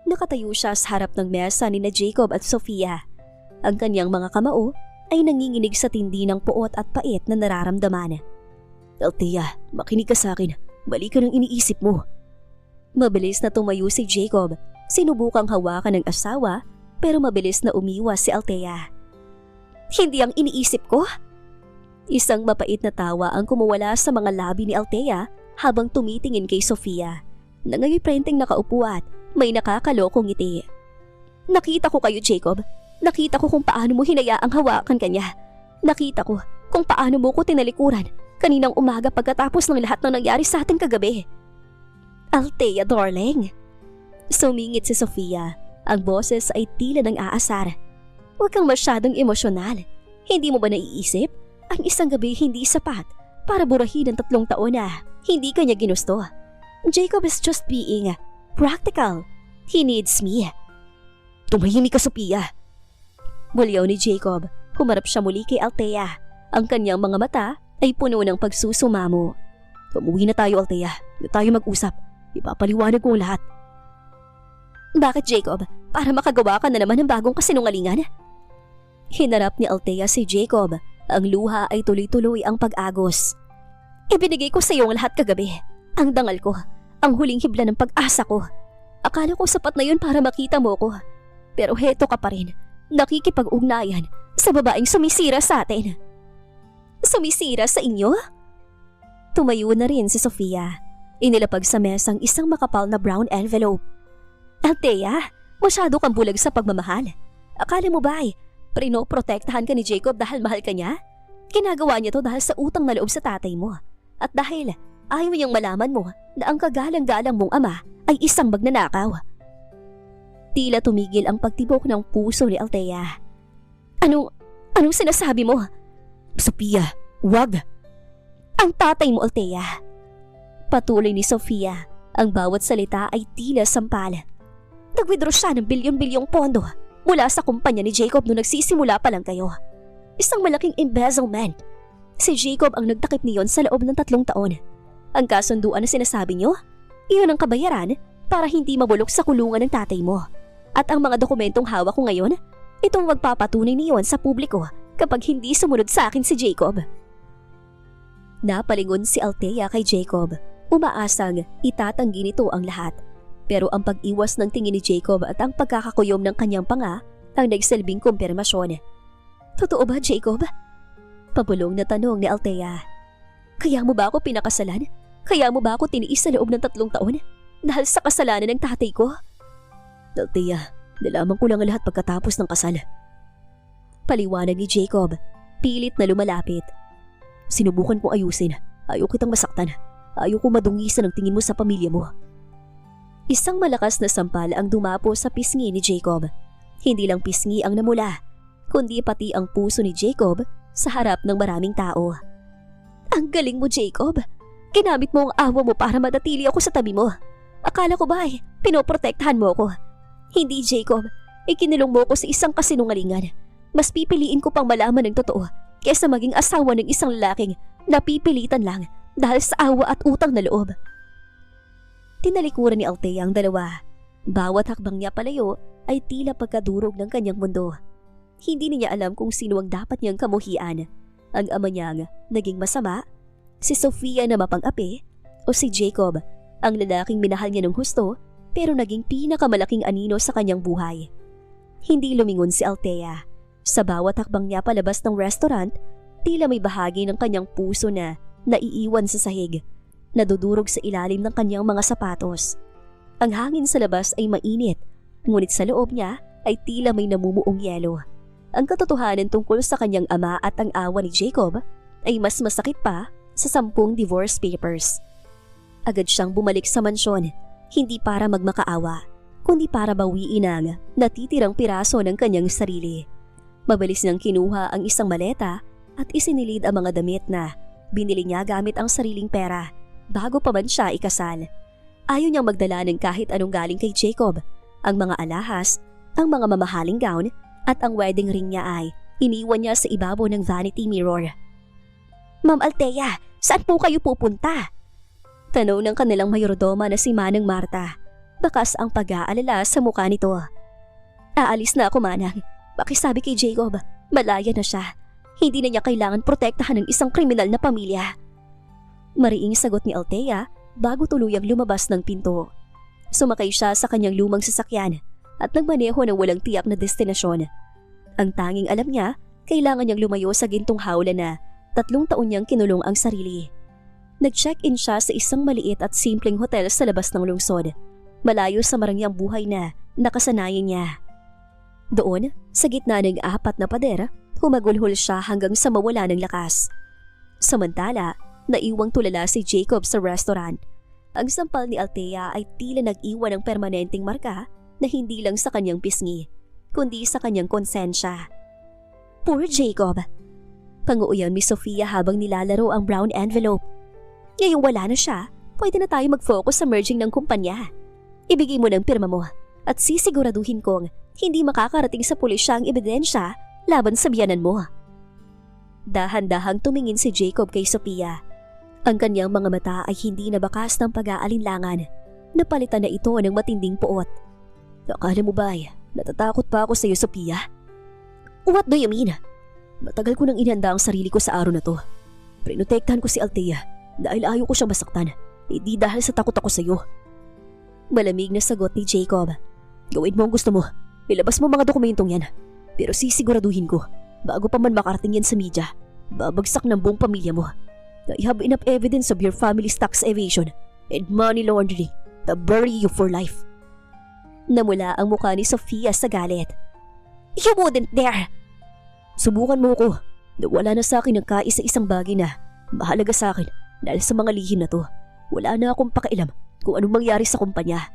Nakatayo siya sa harap ng mesa ni na Jacob at Sofia. Ang kanyang mga kamao ay nanginginig sa tindi ng puot at pait na nararamdaman. Althea, makinig ka sa akin. Mali ka ng iniisip mo. Mabilis na tumayo si Jacob. Sinubukang hawakan ng asawa pero mabilis na umiwas si Althea. Hindi ang iniisip ko? Isang mapait na tawa ang kumuwala sa mga labi ni Althea habang tumitingin kay Sofia na ngayon prenteng nakaupo at may nakakalokong ngiti. Nakita ko kayo, Jacob. Nakita ko kung paano mo hinayaang hawakan kanya. Nakita ko kung paano mo ko tinalikuran kaninang umaga pagkatapos ng lahat ng nangyari sa atin kagabi. Althea, darling. Sumingit si Sofia. Ang boses ay tila ng aasar. Huwag kang masyadong emosyonal. Hindi mo ba naiisip? Ang isang gabi hindi sapat para burahin ang 3 taon na hindi kanya ginusto. Jacob is just being practical. He needs me. Tumahimik ka, Sofia. Bulyaw ni Jacob. Humarap siya muli kay Althea. Ang kanyang mga mata ay puno ng pagsusumamo. Umuwi na tayo, Althea. Na tayo mag-usap. Ipapaliwanag ko ang lahat. Bakit, Jacob? Para makagawa ka na naman ng bagong kasinungalingan? Hinarap ni Althea si Jacob. Ang luha ay tuloy-tuloy ang pag-agos. Ibinigay ko sa iyo ang lahat kagabi. Ang dangal ko. Ang huling hibla ng pag-asa ko. Akala ko sapat na yun para makita mo ko. Pero heto ka pa rin. Nakikipag-ugnayan sa babaeng sumisira sa atin. Sumisira sa inyo? Tumayo na rin si Sofia. Inilapag sa mesang isang makapal na brown envelope. Althea, masyado kang bulag sa pagmamahal. Akala mo ba ay prinoprotektahan ka ni Jacob dahil mahal ka niya? Ginagawa niya to dahil sa utang na loob sa tatay mo. At dahil ayaw niyang malaman mo na ang kagalang-galang mong ama ay isang magnanakaw. Tila tumigil ang pagtibok ng puso ni Althea. Anong sinasabi mo? Sofia, wag! Ang tatay mo, Althea. Patuloy ni Sofia. Ang bawat salita ay tila sampal. Nag-withdraw siya ng bilyon-bilyong pondo mula sa kumpanya ni Jacob nung nagsisimula pa lang kayo. Isang malaking embezzlement. Si Jacob ang nagtakip niyon sa loob ng 3 taon. Ang kasunduan na sinasabi niyo, iyon ang kabayaran para hindi mabulok sa kulungan ng tatay mo. At ang mga dokumentong hawak ko ngayon, itong magpapatunay niyon sa publiko kapag hindi sumunod sa akin si Jacob. Napalingon si Althea kay Jacob. Umaasang itatanggi nito ang lahat. Pero ang pag-iwas ng tingin ni Jacob at ang pagkakakuyom ng kanyang panga ang nagsilbing kumpirmasyon. Totoo ba, Jacob? Pabulong na tanong ni Althea. Kaya mo ba ako pinakasalan? Kaya mo ba ako tiniis sa loob ng 3 taon? Dahil sa kasalanan ng tatay ko? Althea, nalaman ko lang ang lahat pagkatapos ng kasal. Paliwanag ni Jacob, pilit na lumalapit. Sinubukan kong ayusin. Ayaw kitang masaktan. Ayaw kong madungisan ang tingin mo sa pamilya mo. Isang malakas na sampal ang dumapo sa pisngi ni Jacob. Hindi lang pisngi ang namula, kundi pati ang puso ni Jacob sa harap ng maraming tao. Ang galing mo, Jacob. Ginamit mo ang awa mo para madatili ako sa tabi mo. Akala ko ba ay pinoprotektahan mo ako? Hindi, Jacob. Ikinulong mo ko sa isang kasinungalingan. Mas pipiliin ko pang malaman ng totoo kaysa maging asawa ng isang lalaking napipilitan lang dahil sa awa at utang na loob. Tinalikuran ni Althea ang dalawa. Bawat hakbang niya palayo ay tila pagkadurog ng kanyang mundo. Hindi niya alam kung sino ang dapat niyang kamuhian. Ang ama niyang naging masama, si Sofia na mapang-api, o si Jacob, ang lalaking minahal niya ng husto pero naging pinakamalaking anino sa kanyang buhay. Hindi lumingon si Althea. Sa bawat hakbang niya palabas ng restaurant, tila may bahagi ng kanyang puso na naiiwan sa sahig, nadudurog sa ilalim ng kanyang mga sapatos. Ang hangin sa labas ay mainit, ngunit sa loob niya ay tila may namumuong yelo. Ang katotohanan tungkol sa kanyang ama at ang awa ni Jacob ay mas masakit pa sa 10 divorce papers. Agad siyang bumalik sa mansyon, hindi para magmakaawa, kundi para bawiin ang natitirang piraso ng kanyang sarili. Mabilis niyang kinuha ang isang maleta at isinilid ang mga damit na binili niya gamit ang sariling pera bago pa man siya ikasal. Ayaw niyang magdala ng kahit anong galing kay Jacob. Ang mga alahas, ang mga mamahaling gown at ang wedding ring niya ay iniwan niya sa ibabaw ng vanity mirror. "Ma'am Althea, saan po kayo pupunta?" Tanong ng kanilang mayordoma na si Manang Marta. Bakas ang pag-aalala sa mukha nito. "Aalis na ako, Manang. Pakisabi kay Jacob, malaya na siya. Hindi na niya kailangan protektahan ng isang kriminal na pamilya." Mariing sagot ni Althea bago tuluyang lumabas ng pinto. Sumakay siya sa kanyang lumang sasakyan at nagmaneho ng walang tiyak na destinasyon. Ang tanging alam niya, kailangan niyang lumayo sa gintong hawla na 3 taon niyang kinulong ang sarili. Nag-check-in siya sa isang maliit at simpleng hotel sa labas ng lungsod, malayo sa marangyang buhay na nakasanayan niya. Doon, sa gitna ng 4 na pader, humagulhol siya hanggang sa mawala ng lakas. Samantala, naiwang tulala si Jacob sa restaurant. Ang sampal ni Althea ay tila nag-iwan ng permanenteng marka na hindi lang sa kanyang pisngi, kundi sa kanyang konsensya. "Poor Jacob." Panguuyan ni Sofia habang nilalaro ang brown envelope. "Ngayong wala na siya, pwede na tayo mag-focus sa merging ng kumpanya. Ibigay mo ng pirma mo at sisiguraduhin kong hindi makakarating sa pulisya ang ebidensya laban sa biyanan mo." Dahan-dahang tumingin si Jacob kay Sofia. Ang kanyang mga mata ay hindi nabakas ng pag-aalinlangan. Napalitan na ito ng matinding puot. "Akala mo ba ay natatakot pa ako sa iyo, Sofia?" "What do you mean?" "Matagal ko nang inihanda ang sarili ko sa araw na to. Prinotektahan ko si Althea dahil ayaw ko siyang masaktan, hindi dahil sa takot ako sa iyo." Malamig na sagot ni Jacob. "Gawin mo ang gusto mo. Ilabas mo mga dokumentong yan. Pero sisiguraduhin ko, bago pa man makarating yan sa media, babagsak ng buong pamilya mo. I have enough evidence of your family's tax evasion and money laundering to bury you for life." Namula ang mukha ni Sofia sa galit. "You wouldn't dare!" "Subukan mo ko. Wala na sa akin ang kaisa-isang bagay na mahalaga sa akin dahil sa mga lihim na to. Wala na akong pakialam kung anong mangyari sa kumpanya.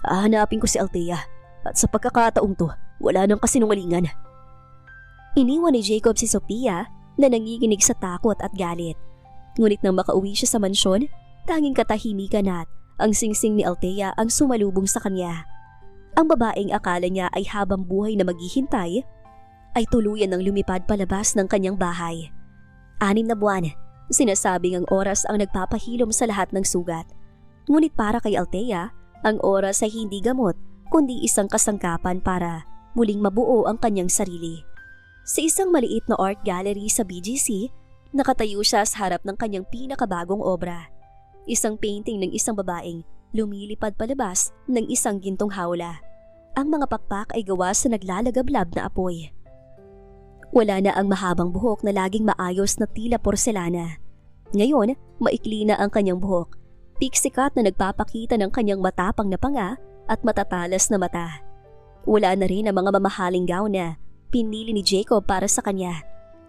Hahanapin ko si Althea at sa pagkakataong to, wala nang kasinungalingan." Iniwan ni Jacob si Sofia na nanginginig sa takot at galit. Ngunit nang makauwi siya sa mansyon, tanging katahimikan at ang singsing ni Althea ang sumalubong sa kanya. Ang babaeng akala niya ay habang buhay na maghihintay, ay tuluyan ng lumipad palabas ng kanyang bahay. 6 na buwan, sinasabing ang oras ang nagpapahilom sa lahat ng sugat. Ngunit para kay Althea, ang oras ay hindi gamot kundi isang kasangkapan para muling mabuo ang kanyang sarili. Sa isang maliit na art gallery sa BGC, nakatayo siya sa harap ng kanyang pinakabagong obra. Isang painting ng isang babaeng lumilipad palabas ng isang gintong hawla. Ang mga pakpak ay gawa sa naglalagablab na apoy. Wala na ang mahabang buhok na laging maayos na tila porselana. Ngayon, maikli na ang kanyang buhok. Piksikat na nagpapakita ng kanyang matapang na panga at matatalas na mata. Wala na rin ang mga mamahaling gown na pinili ni Jacob para sa kanya.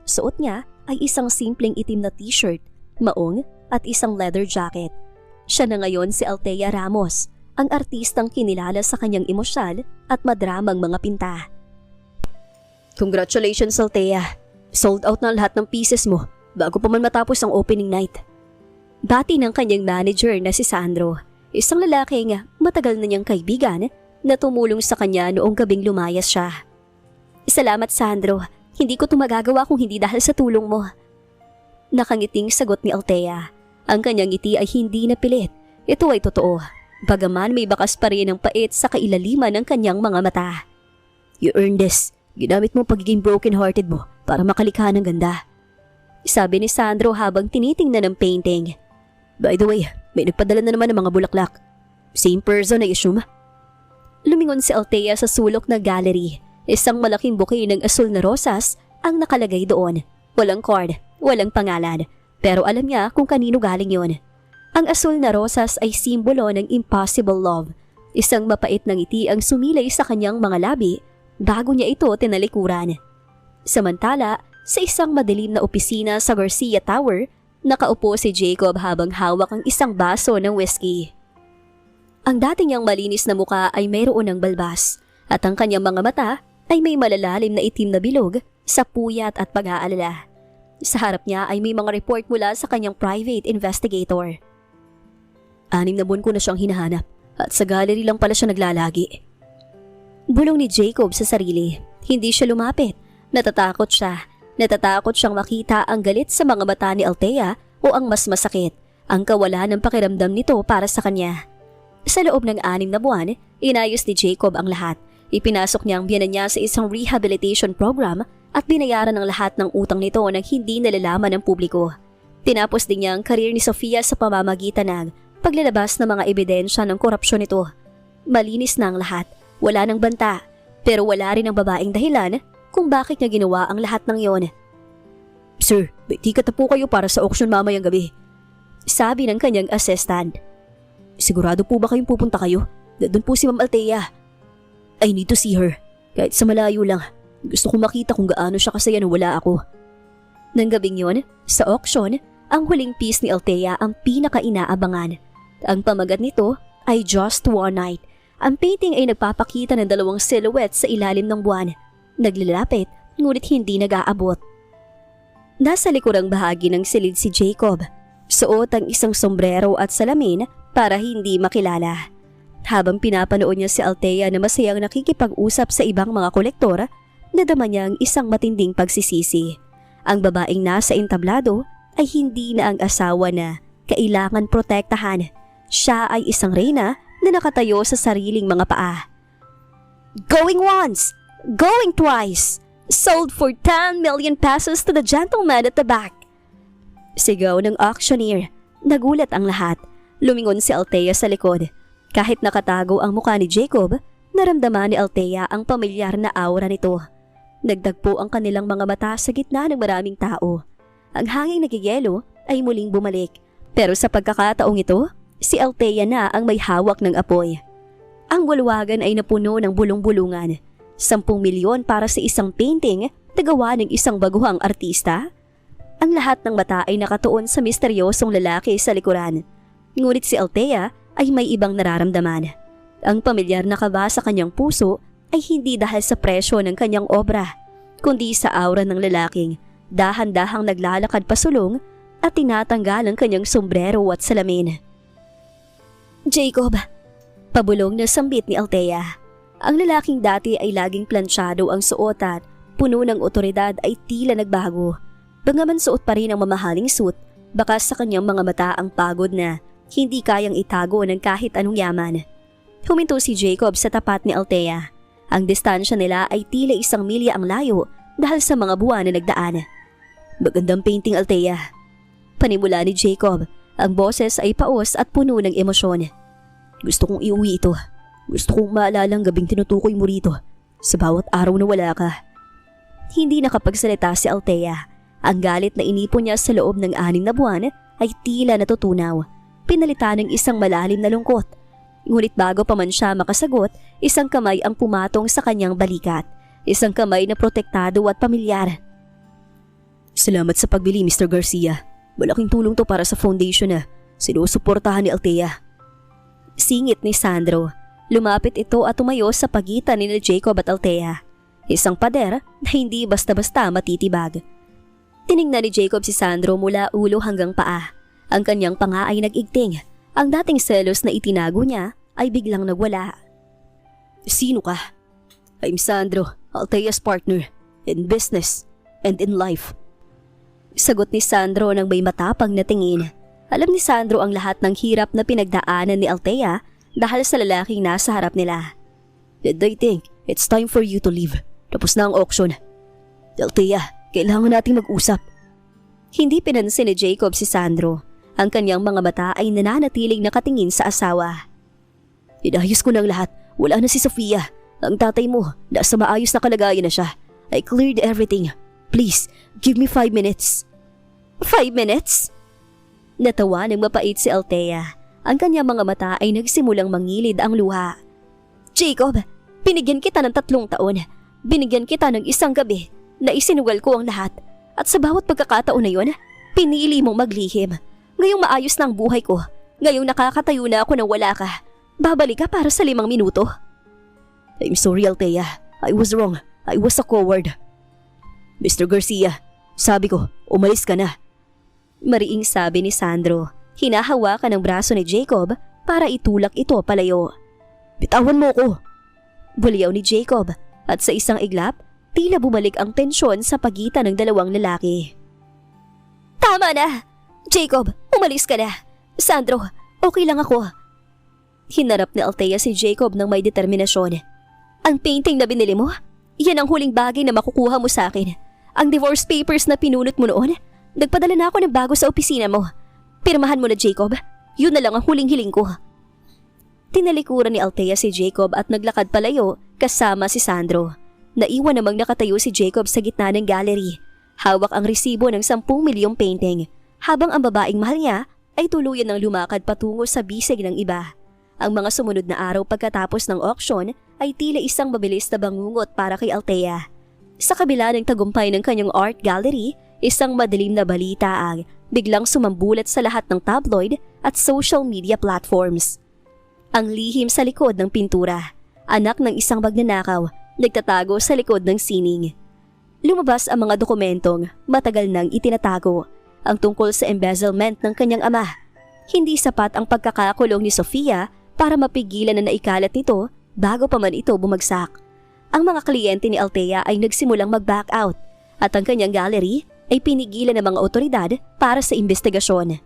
Suot niya ay isang simpleng itim na t-shirt, maong at isang leather jacket. Siya na ngayon si Althea Ramos, ang artistang kinilala sa kanyang emosyal at madramang mga pinta. "Congratulations, Althea. Sold out na lahat ng pieces mo bago pa man matapos ang opening night." Bati ng kanyang manager na si Sandro, isang lalaking matagal na niyang kaibigan na tumulong sa kanya noong gabing lumayas siya. "Salamat, Sandro. Hindi ko ito magagawa kung hindi dahil sa tulong mo." Nakangiting sagot ni Althea. Ang kanyang ngiti ay hindi napilit. Ito ay totoo. Bagaman may bakas pa rin ang pait sa kailaliman ng kanyang mga mata. "You earned this. Ginamit mo pagiging broken-hearted mo para makalikha ng ganda." Sabi ni Sandro habang tinitingnan ng painting. By the way, may nagpadala na naman ng mga bulaklak. Same person, I assume. Lumingon si Althea sa sulok ng gallery. Isang malaking bouquet ng asul na rosas ang nakalagay doon. Walang card, walang pangalan, pero alam niya kung kanino galing yon. Ang asul na rosas ay simbolo ng impossible love. Isang mapait na ngiti ang sumilay sa kanyang mga labi bago niya ito tinalikuran. Samantala, sa isang madilim na opisina sa Garcia Tower, nakaupo si Jacob habang hawak ang isang baso ng whiskey. Ang dati niyang malinis na muka ay mayroon ng balbas at ang kanyang mga mata ay may malalalim na itim na bilog sa puyat at pag-aalala. Sa harap niya ay may mga report mula sa kanyang private investigator. 6 na buwan ko na siyang hinahanap at sa gallery lang pala siya naglalagi. Bulong ni Jacob sa sarili. Hindi siya lumapit. Natatakot siya. Natatakot siyang makita ang galit sa mga mata ni Althea o ang mas masakit, ang kawalan ng pakiramdam nito para sa kanya. Sa loob ng 6 na buwan, inayos ni Jacob ang lahat. Ipinasok niya ang biyanan niya sa isang rehabilitation program at binayaran ang lahat ng utang nito nang hindi nalalaman ng publiko. Tinapos din niya ang karir ni Sofia sa pamamagitan ng paglalabas ng mga ebidensya ng korupsyon nito. Malinis na ang lahat, wala nang banta, pero wala rin ang babaeng dahilan kung bakit niya ginawa ang lahat ng yon. Sir, may ticket na po kayo para sa auction mamayang gabi. Sabi ng kanyang assistant. Sigurado po ba kayong pupunta kayo? Doon po si Ma'am Althea. I need to see her. Kahit sa malayo lang. Gusto kong makita kung gaano siya kasaya nung wala ako. Nang gabing yon, sa auction, ang huling piece ni Althea ang pinaka-inaabangan. Ang pamagat nito ay Just One Night. Ang painting ay nagpapakita ng 2 silhouettes sa ilalim ng buwan. Naglalapit, ngunit hindi nag-aabot. Nasa likurang bahagi ng silid si Jacob. Suot ang isang sombrero at salamin para hindi makilala. Habang pinapanood niya si Althea na masayang nakikipag-usap sa ibang mga kolektor, nadama niya ang isang matinding pagsisisi. Ang babaeng nasa entablado ay hindi na ang asawa na kailangan protektahan. Siya ay isang reyna na nakatayo sa sariling mga paa. Going once! Going twice! Sold for 10 million pesos to the gentleman at the back! Sigaw ng auctioneer. Nagulat ang lahat. Lumingon si Althea sa likod. Kahit nakatago ang mukha ni Jacob, naramdaman ni Althea ang pamilyar na aura nito. Nagdagpo ang kanilang mga mata sa gitna ng maraming tao. Ang hanging nagigelo ay muling bumalik. Pero sa pagkakataong ito, si Althea na ang may hawak ng apoy. Ang bulwagan ay napuno ng bulong-bulungan. 10 milyon para sa isang painting na gawa ng isang baguhang artista? Ang lahat ng mata ay nakatuon sa misteryosong lalaki sa likuran. Ngunit si Althea ay may ibang nararamdaman. Ang pamilyar na kaba sa kanyang puso ay hindi dahil sa presyo ng kanyang obra, kundi sa aura ng lalaking dahan-dahang naglalakad pasulong at tinatanggal ang kanyang sombrero at salamin. Jacob, pabulong na sambit ni Althea. Ang lalaking dati ay laging plansyado ang suot at puno ng otoridad ay tila nagbago. Bagaman suot pa rin ang mamahaling suit, bakas sa kanyang mga mata ang pagod na hindi kayang itago ng kahit anong yaman. Huminto si Jacob sa tapat ni Althea. Ang distansya nila ay tila 1 milya ang layo dahil sa mga buwan na nagdaan. Magandang painting, Althea. Panimula ni Jacob, ang boses ay paos at puno ng emosyon. Gusto kong iuwi ito. Gusto kong maalala ang gabing tinutukoy mo rito sa bawat araw na wala ka. Hindi nakapagsalita si Althea. Ang galit na inipon niya sa loob ng 6 na buwan ay tila natutunaw. Pinalitan ng isang malalim na lungkot. Ngunit bago pa man siya makasagot, isang kamay ang pumatong sa kanyang balikat. Isang kamay na protektado at pamilyar. Salamat sa pagbili, Mr. Garcia. Malaking tulong to para sa foundation na sinusuportahan ni Althea. Singit ni Sandro. Lumapit ito at tumayo sa pagitan ni Jacob at Althea. Isang pader na hindi basta-basta matitibag. Tiningnan ni Jacob si Sandro mula ulo hanggang paa. Ang kanyang panga ay nag-igting. Ang dating selos na itinago niya ay biglang nagwala. Sino ka? I'm Sandro, Althea's partner, in business and in life. Sagot ni Sandro nang may matapang na tingin. Alam ni Sandro ang lahat ng hirap na pinagdaanan ni Althea dahil sa lalaking nasa harap nila. And I think it's time for you to leave. Tapos na ang auction. Althea, kailangan nating mag-usap. Hindi pinansin ni Jacob si Sandro. Ang kanyang mga mata ay nananatiling nakatingin sa asawa. Inayos ko ng lahat. Wala na si Sofia. Ang tatay mo, nasa maayos na kalagayan na siya. I cleared everything. Please, give me 5 minutes. 5 minutes? Natawa ng mapait si Althea. Ang kanyang mga mata ay nagsimulang mangilid ang luha. Jacob, binigyan kita ng 3 taon. Binigyan kita ng isang gabi na isinugal ko ang lahat. At sa bawat pagkakataon na yun, pinili mong maglihim. Ngayong maayos na ang buhay ko. Ngayong nakakatayo na ako nang wala ka. Babalik ka para sa 5 minuto. I'm sorry, Althea. I was wrong. I was a coward. Mr. Garcia, sabi ko, umalis ka na. Mariing sabi ni Sandro. Hinahawakan ang braso ni Jacob para itulak ito palayo. Bitawan mo ko. Buliyaw ni Jacob at sa isang iglap, tila bumalik ang tensyon sa pagitan ng dalawang lalaki. Tama na! Jacob, umalis ka na. Sandro, okay lang ako. Hinarap ni Althea si Jacob ng may determinasyon. Ang painting na binili mo, yan ang huling bagay na makukuha mo sa akin. Ang divorce papers na pinunot mo noon, nagpadala na ako ng bago sa opisina mo. Pirmahan mo na, Jacob. Yun na lang ang huling hiling ko. Tinalikuran ni Althea si Jacob at naglakad palayo kasama si Sandro. Naiwan namang nakatayo si Jacob sa gitna ng gallery. Hawak ang resibo ng 10 milyong painting, habang ang babaeng mahal niya ay tuluyan ng lumakad patungo sa bisig ng iba. Ang mga sumunod na araw pagkatapos ng auction ay tila isang mabilis na bangungot para kay Althea. Sa kabila ng tagumpay ng kanyang art gallery, isang madilim na balita ang biglang sumambulat sa lahat ng tabloid at social media platforms. Ang lihim sa likod ng pintura, anak ng isang magnanakaw, nagtatago sa likod ng sining. Lumabas ang mga dokumentong matagal nang itinatago, ang tungkol sa embezzlement ng kanyang ama. Hindi sapat ang pagkakakulong ni Sofia para mapigilan na naikalat nito bago pa man ito bumagsak. Ang mga kliyente ni Althea ay nagsimulang mag-back out at ang kanyang gallery ay pinigilan ng mga otoridad para sa investigasyon.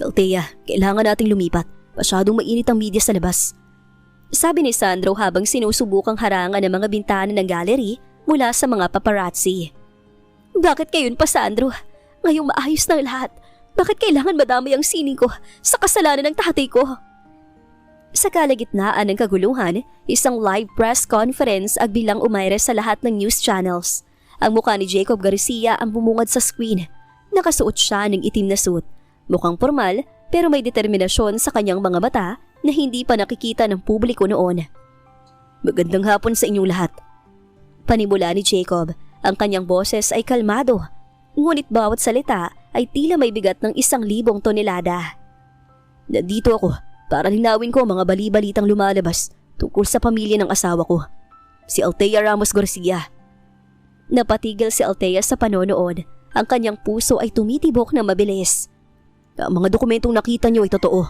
Althea, kailangan nating lumipat. Masyadong mainit ang media sa labas. Sabi ni Sandro habang sinusubukang harangan ng mga bintana ng gallery mula sa mga paparazzi. Bakit ngayon pa, Sandro? Ngayong maayos na lahat. Bakit kailangan madamay ang sining ko sa kasalanan ng tatay ko? Sa kalagitnaan ng kaguluhan, isang live press conference ang bilang umayre sa lahat ng news channels. Ang mukha ni Jacob Garcia ang bumungad sa screen. Nakasuot siya ng itim na suit. Mukhang formal pero may determinasyon sa kanyang mga mata na hindi pa nakikita ng publiko noon. Magandang hapon sa inyong lahat. Panimula ni Jacob, ang kanyang boses ay kalmado. Ngunit bawat salita ay tila may bigat ng 1,000 tonelada. Nandito ako para linawin ko ang mga bali-balitang lumalabas tungkol sa pamilya ng asawa ko, si Althea Ramos Garcia. Napatigil si Althea sa panonood. Ang kanyang puso ay tumitibok na mabilis. Ang mga dokumentong nakita niyo ay totoo.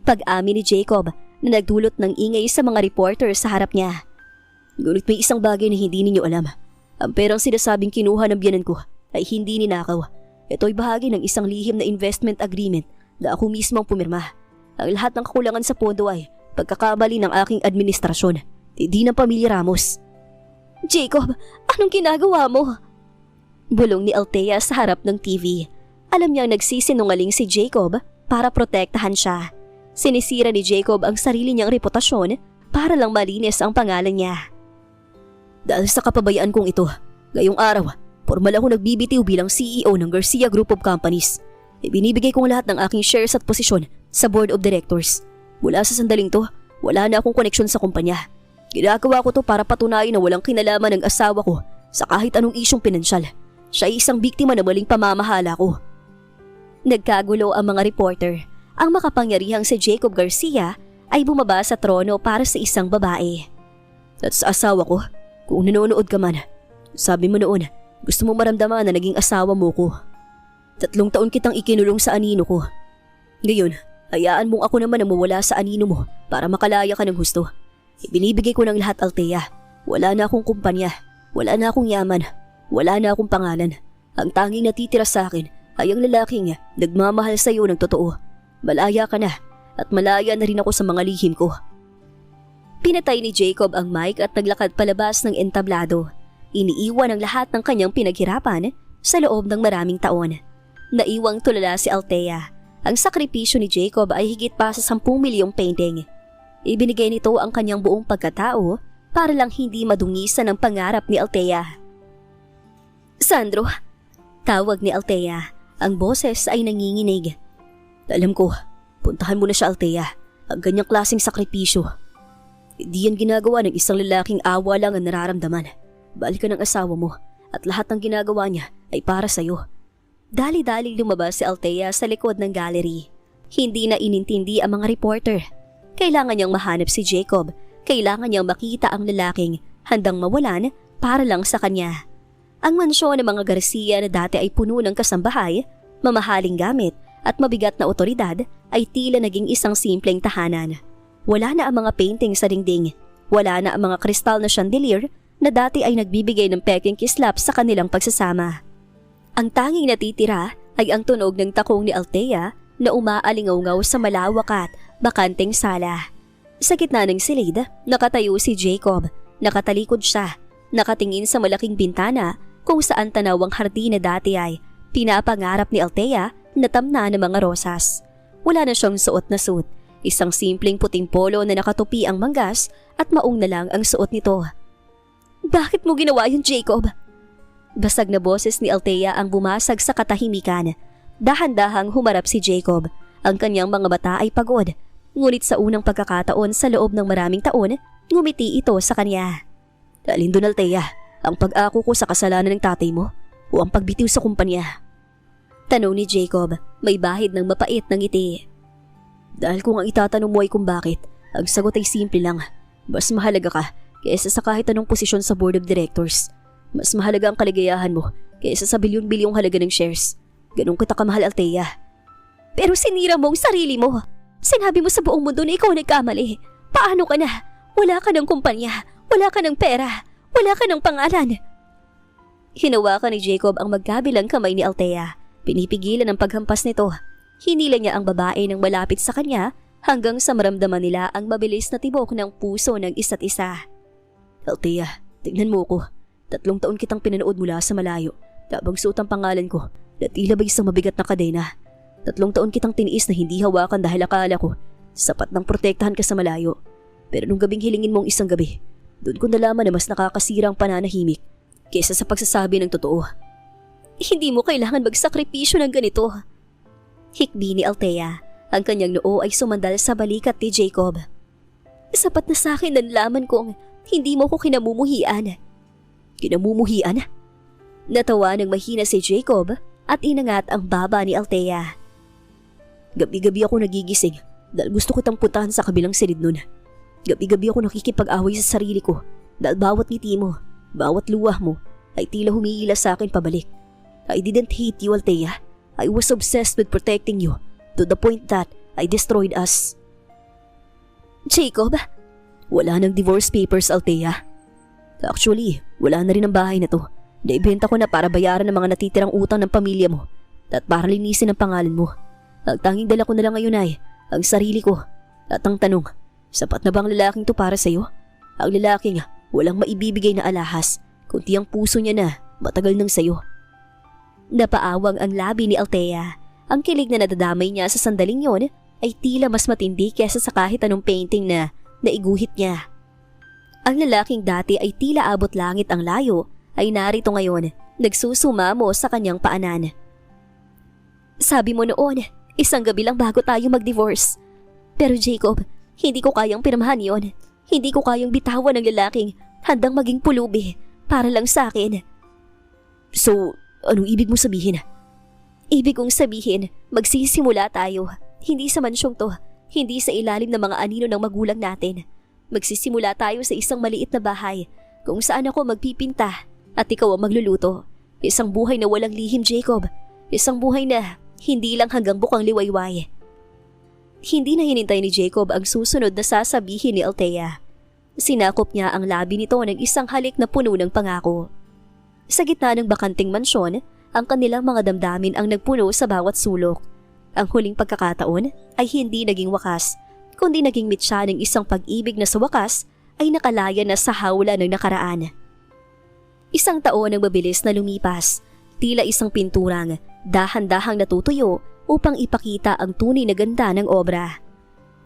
Pag-amin ni Jacob na nagdulot ng ingay sa mga reporter sa harap niya. Ngunit may isang bagay na hindi ninyo alam. Ang perang sinasabing kinuha ng biyanan ko ay hindi ninakaw. Ito ay bahagi ng isang lihim na investment agreement na ako mismo ang pumirma. Ang lahat ng kakulangan sa pondo ay pagkakamali ng aking administrasyon, hindi ng pamilya Ramos. Jacob, anong ginagawa mo? Bulong ni Althea sa harap ng TV. Alam niyang nagsisinungaling si Jacob para protektahan siya. Sinisira ni Jacob ang sarili niyang reputasyon para lang malinis ang pangalan niya. Dahil sa kapabayaan kong ito, ngayong araw, formal ako nagbibitiw bilang CEO ng Garcia Group of Companies. Ibinibigay ko ang lahat ng aking shares at posisyon sa Board of Directors. Mula sa sandaling to, wala na akong koneksyon sa kumpanya. Ginagawa ko to para patunayan na walang kinalaman ng asawa ko sa kahit anong isyong pinansyal. Siya ay isang biktima na maling pamamahala ko. Nagkagulo ang mga reporter. Ang makapangyarihang si Jacob Garcia ay bumaba sa trono para sa isang babae. At sa asawa ko, kung nanonood ka man, sabi mo noon, gusto mo maramdaman na naging asawa mo ko. 3 taon kitang ikinulong sa anino ko. Ngayon, hayaan mong ako naman ang mawala sa anino mo para makalaya ka ng husto. Ibinibigay ko ng lahat, Althea. Wala na akong kumpanya, wala na akong yaman, wala na akong pangalan. Ang tanging natitira sa akin ay ang lalaking nagmamahal sa iyo ng totoo. Malaya ka na at malaya na rin ako sa mga lihim ko. Pinatay ni Jacob ang mic at naglakad palabas ng entablado. Iniiwan ang lahat ng kanyang pinaghirapan sa loob ng maraming taon. Naiwang tulala si Althea. Ang sakripisyo ni Jacob ay higit pa sa 10 milyong painting. Ibinigay nito ang kanyang buong pagkatao para lang hindi madungisan ang pangarap ni Althea. Sandro, tawag ni Althea. Ang boses ay nanginginig. Alam ko, puntahan mo na siya, Althea. Ang ganyang klaseng sakripisyo. Hindi yan ginagawa ng isang lalaking awa lang ang nararamdaman. Balikan ang asawa mo at lahat ng ginagawa niya ay para sa'yo. Dali-dali lumabas si Althea sa likod ng gallery. Hindi na inintindi ang mga reporter. Kailangan niyang mahanap si Jacob. Kailangan niyang makita ang lalaking handang mawalan para lang sa kanya. Ang mansyon ng mga Garcia na dati ay puno ng kasambahay, mamahaling gamit at mabigat na otoridad ay tila naging isang simpleng tahanan. Wala na ang mga painting sa dingding. Wala na ang mga kristal na chandelier na dati ay nagbibigay ng peking kislap sa kanilang pagsasama. Ang tanging natitira ay ang tunog ng takong ni Althea na umaalingaw-ngaw sa malawak at bakanteng sala. Sa gitna ng silid, nakatayo si Jacob. Nakatalikod siya, nakatingin sa malaking bintana kung saan tanaw ang hardin na dati ay pinapangarap ni Althea na tamna ng mga rosas. Wala na siyang suot na suit, isang simpleng puting polo na nakatupi ang manggas at maong na lang ang suot nito. Bakit mo ginawa yun, Jacob? Basag na boses ni Althea ang bumasag sa katahimikan. Dahan-dahang humarap si Jacob. Ang kanyang mga mata ay pagod. Ngunit sa unang pagkakataon sa loob ng maraming taon, ngumiti ito sa kanya. Alin doon, Althea? Ang pag-ako ko sa kasalanan ng tatay mo o ang pagbitiw sa kumpanya? Tanong ni Jacob, may bahid ng mapait ng ngiti. Dahil kung ang itatanong mo ay kung bakit, ang sagot ay simple lang. Mas mahalaga ka kaysa sa kahit anong posisyon sa board of directors. Mas mahalaga ang kaligayahan mo kaysa sa bilyon-bilyong halaga ng shares. Ganun kita kamahal, Althea. Pero sinira mo ang sarili mo. Sinabi mo sa buong mundo na ikaw nagkamali. Paano ka na? Wala ka ng kumpanya. Wala ka ng pera. Wala ka ng pangalan. Hinawakan ni Jacob ang magkabilang kamay ni Althea. Pinipigilan ang paghampas nito. Hinila niya ang babae ng malapit sa kanya hanggang sa maramdaman nila ang mabilis na tibok ng puso ng isa't isa. Althea, tignan mo ko. 3 taon kitang pinanood mula sa malayo. Tabang suot ang pangalan ko na tila ba isang mabigat na kadena. 3 taon kitang tiniis na hindi hawakan dahil akala ko sapat nang protektahan ka sa malayo. Pero nung gabing hilingin mong isang gabi, doon ko nalaman na mas nakakasira ang pananahimik kaysa sa pagsasabi ng totoo. Hindi mo kailangan magsakripisyo ng ganito. Hikbi ni Althea. Ang kanyang noo ay sumandal sa balikat ni Jacob. Sapat na sa akin ang laman kong hindi mo ko kinamumuhian. Kinamumuhian? Natawa ng mahina si Jacob at inangat ang baba ni Althea. Gabi-gabi ako nagigising dahil gusto kitang puntahan sa kabilang silid nun. Gabi-gabi ako nakikipag-away sa sarili ko dahil bawat ngiti mo, bawat luwah mo ay tila humiila sa akin pabalik. I didn't hate you, Althea. I was obsessed with protecting you to the point that I destroyed us. Jacob? Wala nang divorce papers, Althea. Actually, wala na rin ang bahay na to. Naibenta ko na para bayaran ang mga natitirang utang ng pamilya mo at para linisin ang pangalan mo. Ang tanging dala ko na lang ngayon ay ang sarili ko. At ang tanong, sapat na bang lalaking to para sa'yo? Ang lalaking walang maibibigay na alahas, kundi ang puso niya na matagal nang sa'yo. Napaawang ang labi ni Althea. Ang kilig na nadadamay niya sa sandaling yon ay tila mas matindi kesa sa kahit anong painting na naiguhit niya. Ang lalaking dati ay tila abot langit ang layo ay narito ngayon, nagsusumamo sa kanyang paanan. Sabi mo noon, isang gabi lang bago tayo mag-divorce. Pero Jacob, hindi ko kayang pirmahan yon. Hindi ko kayang bitawan ng lalaking handang maging pulubi para lang sa akin. So, anong ibig mo sabihin? Ibig kong sabihin, magsisimula tayo. Hindi sa mansyong to, hindi sa ilalim ng mga anino ng magulang natin. Magsisimula tayo sa isang maliit na bahay kung saan ako magpipinta at ikaw ang magluluto. Isang buhay na walang lihim, Jacob. Isang buhay na hindi lang hanggang bukang liwayway. Hindi na hinintay ni Jacob ang susunod na sasabihin ni Althea. Sinakop niya ang labi nito ng isang halik na puno ng pangako. Sa gitna ng bakanting mansyon, ang kanilang mga damdamin ang nagpuno sa bawat sulok. Ang huling pagkakataon ay hindi naging wakas, kundi naging mitsa ng isang pag-ibig na sa wakas ay nakalaya na sa hawla ng nakaraan. Isang taon ang mabilis na lumipas. tila isang pinturang dahan-dahang natutuyo upang ipakita ang tunay na ganda ng obra.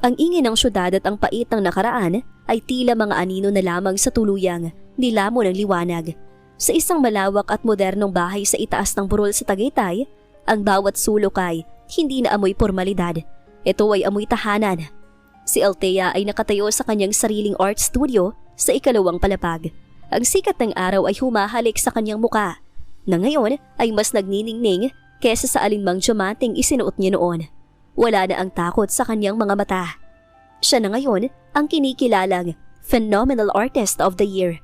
Ang ingay ng syudad at ang pait ng nakaraan ay tila mga anino na lamang sa tuluyang nilamon ng liwanag. Sa isang malawak at modernong bahay sa itaas ng burol sa Tagaytay, ang bawat sulok ay hindi na amoy formalidad. Ito ay amoy tahanan. Si Althea ay nakatayo sa kanyang sariling art studio sa ikalawang palapag. Ang sikat ng araw ay humahalik sa kanyang muka, na ngayon ay mas nagniningning kesa sa alinmang diamanteng isinuot niya noon. Wala na ang takot sa kanyang mga mata. Siya na ngayon ang kinikilalang Phenomenal Artist of the Year.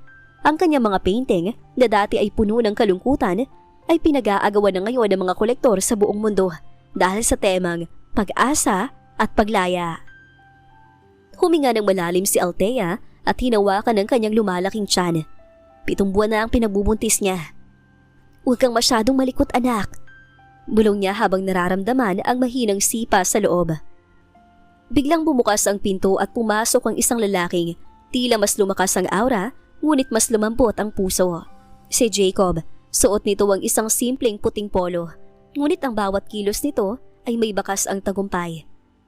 Ang kanyang mga painting na dati ay puno ng kalungkutan ay pinag-aagawan na ngayon ng mga kolektor sa buong mundo dahil sa temang pag-asa at paglaya. Huminga ng malalim si Althea at hinawakan ng kanyang lumalaking tiyan. 7 buwan na ang pinagbubuntis niya. "Huwag kang masyadong malikot, anak," bulong niya habang nararamdaman ang mahinang sipa sa loob. Biglang bumukas ang pinto at pumasok ang isang lalaking tila mas lumakas ang aura ngunit mas lumambot ang puso. Si Jacob, suot nito ang isang simpleng puting polo, ngunit ang bawat kilos nito ay may bakas ang tagumpay.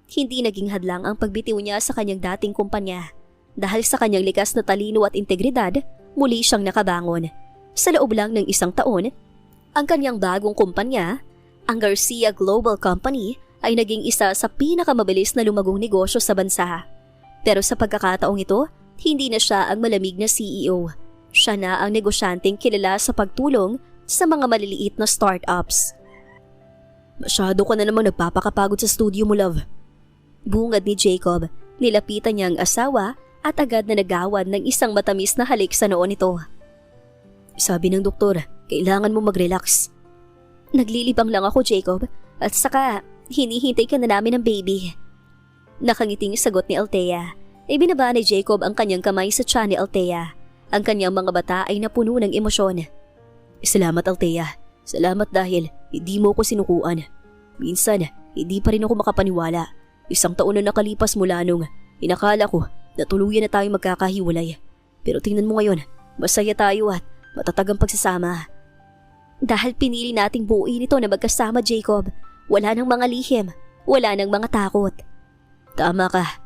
Hindi naging hadlang ang pagbitiw niya sa kanyang dating kumpanya. Dahil sa kanyang likas na talino at integridad, muli siyang nakabangon. Sa loob lang ng 1 taon, ang kanyang bagong kumpanya, ang Garcia Global Company, ay naging isa sa pinakamabilis na lumagong negosyo sa bansa. Pero sa pagkakataong ito, hindi na siya ang malamig na CEO. Siya na ang negosyanteng kilala sa pagtulong sa mga maliliit na startups. "Masyado ka na namang nagpapakapagod sa studio mo, love." Bungad ni Jacob, nilapitan niya ang asawa at agad na nagawad ng isang matamis na halik sa noo nito. "Sabi ng doktor, kailangan mo mag-relax." "Naglilibang lang ako, Jacob, at saka hinihintay ka na namin ng baby." Nakangiting sagot ni Althea. Ibinaba ni Jacob ang kanyang kamay sa tiyan ni Althea. Ang kanyang mga bata ay napuno ng emosyon. "Salamat, Althea. Salamat dahil hindi mo ko sinukuan. Minsan, hindi pa rin ako makapaniwala. 1 taon na nakalipas mula nung inakala ko na tuluyan na tayong magkakahiwalay. Pero tingnan mo ngayon, masaya tayo at matatag ang pagsasama." "Dahil pinili nating buuin ito na magkasama, Jacob. Wala nang mga lihim, wala nang mga takot." "Tama ka,"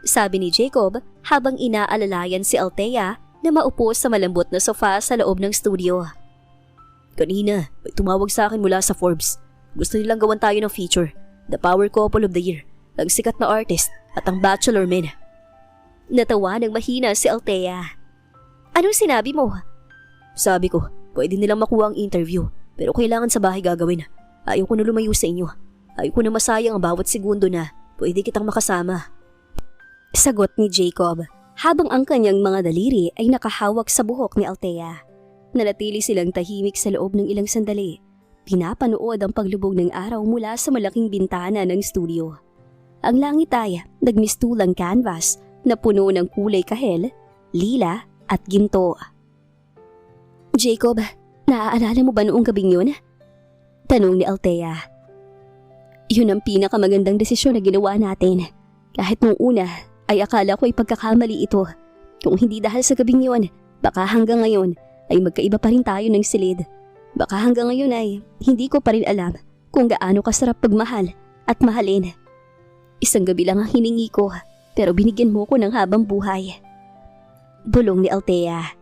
sabi ni Jacob habang inaalalayan si Althea na maupo sa malambot na sofa sa loob ng studio. "Kanina, may tumawag sa akin mula sa Forbes. Gusto nilang gawan tayo ng feature, The Power Couple of the Year, ang sikat na artist at ang bachelor men." Natawa ng mahina si Althea. "Anong sinabi mo?" "Sabi ko, pwede nilang makuha ang interview, pero kailangan sa bahay gagawin. Ayaw ko na lumayo sa inyo. Ayaw ko na masayang ang bawat segundo na pwede kitang makasama." Sagot ni Jacob, habang ang kanyang mga daliri ay nakahawak sa buhok ni Althea. Nanatili silang tahimik sa loob ng ilang sandali. Pinapanood ang paglubog ng araw mula sa malaking bintana ng studio. Ang langit ay nagmistulang canvas na puno ng kulay kahel, lila at ginto. "Jacob, naaalala mo ba noong gabing yun?" tanong ni Althea. "Yun ang pinakamagandang desisyon na ginawa natin. Kahit nung una ay akala ko ay pagkakamali ito. Kung hindi dahil sa gabing yun, baka hanggang ngayon ay magkaiba pa rin tayo ng silid. Baka hanggang ngayon ay hindi ko pa rin alam kung gaano kasarap pagmahal at mahalin. Isang gabi lang ang hiningi ko, pero binigyan mo ko ng habang buhay." Bulong ni Althea.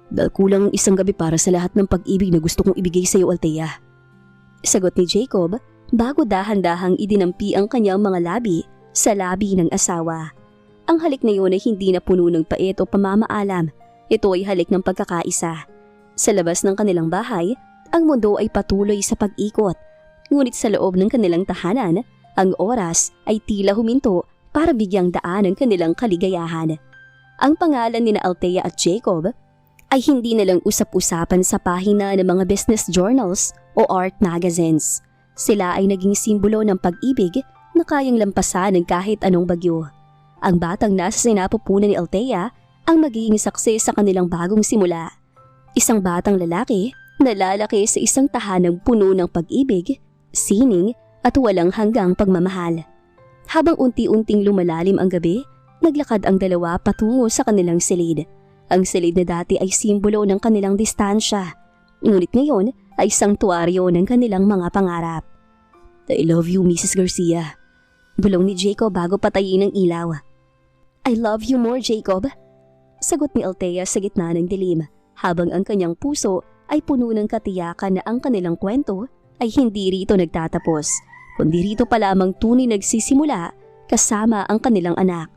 "Dahil kulang ang isang gabi para sa lahat ng pag-ibig na gusto kong ibigay sa iyo, Althea." Sagot ni Jacob bago dahan-dahang idinampi ang kanyang mga labi sa labi ng asawa. Ang halik na yun ay hindi na puno ng pait o pamamaalam. Ito ay halik ng pagkakaisa. Sa labas ng kanilang bahay, ang mundo ay patuloy sa pag-ikot. Ngunit sa loob ng kanilang tahanan, ang oras ay tila huminto para bigyang daan ang kanilang kaligayahan. Ang pangalan ni Althea at Jacob ay hindi na lang usap-usapan sa pahina ng mga business journals o art magazines. Sila ay naging simbolo ng pag-ibig na kayang lampasan ng kahit anong bagyo. Ang batang nasa sinapupunan ni Althea ang magiging saksi sa kanilang bagong simula. Isang batang lalaki na lalaki sa isang tahanang puno ng pag-ibig, sining at walang hanggang pagmamahal. Habang unti-unting lumalalim ang gabi, naglakad ang dalawa patungo sa kanilang silid. Ang silid na dati ay simbolo ng kanilang distansya. Ngunit ngayon ay sangtuaryo ng kanilang mga pangarap. I love you, Mrs. Garcia. Bulong ni Jacob bago patayin ang ilaw. I love you more, Jacob. Sagot ni Althea sa gitna ng dilim habang ang kanyang puso ay puno ng katiyakan na ang kanilang kwento ay hindi rito nagtatapos, kundi rito pa lamang tunay nagsisimula kasama ang kanilang anak.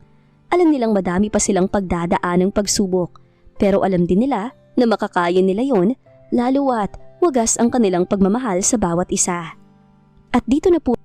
Alam nilang madami pa silang pagdadaan ng pagsubok, pero alam din nila na makakaya nila yon lalo at wagas ang kanilang pagmamahal sa bawat isa. At dito na po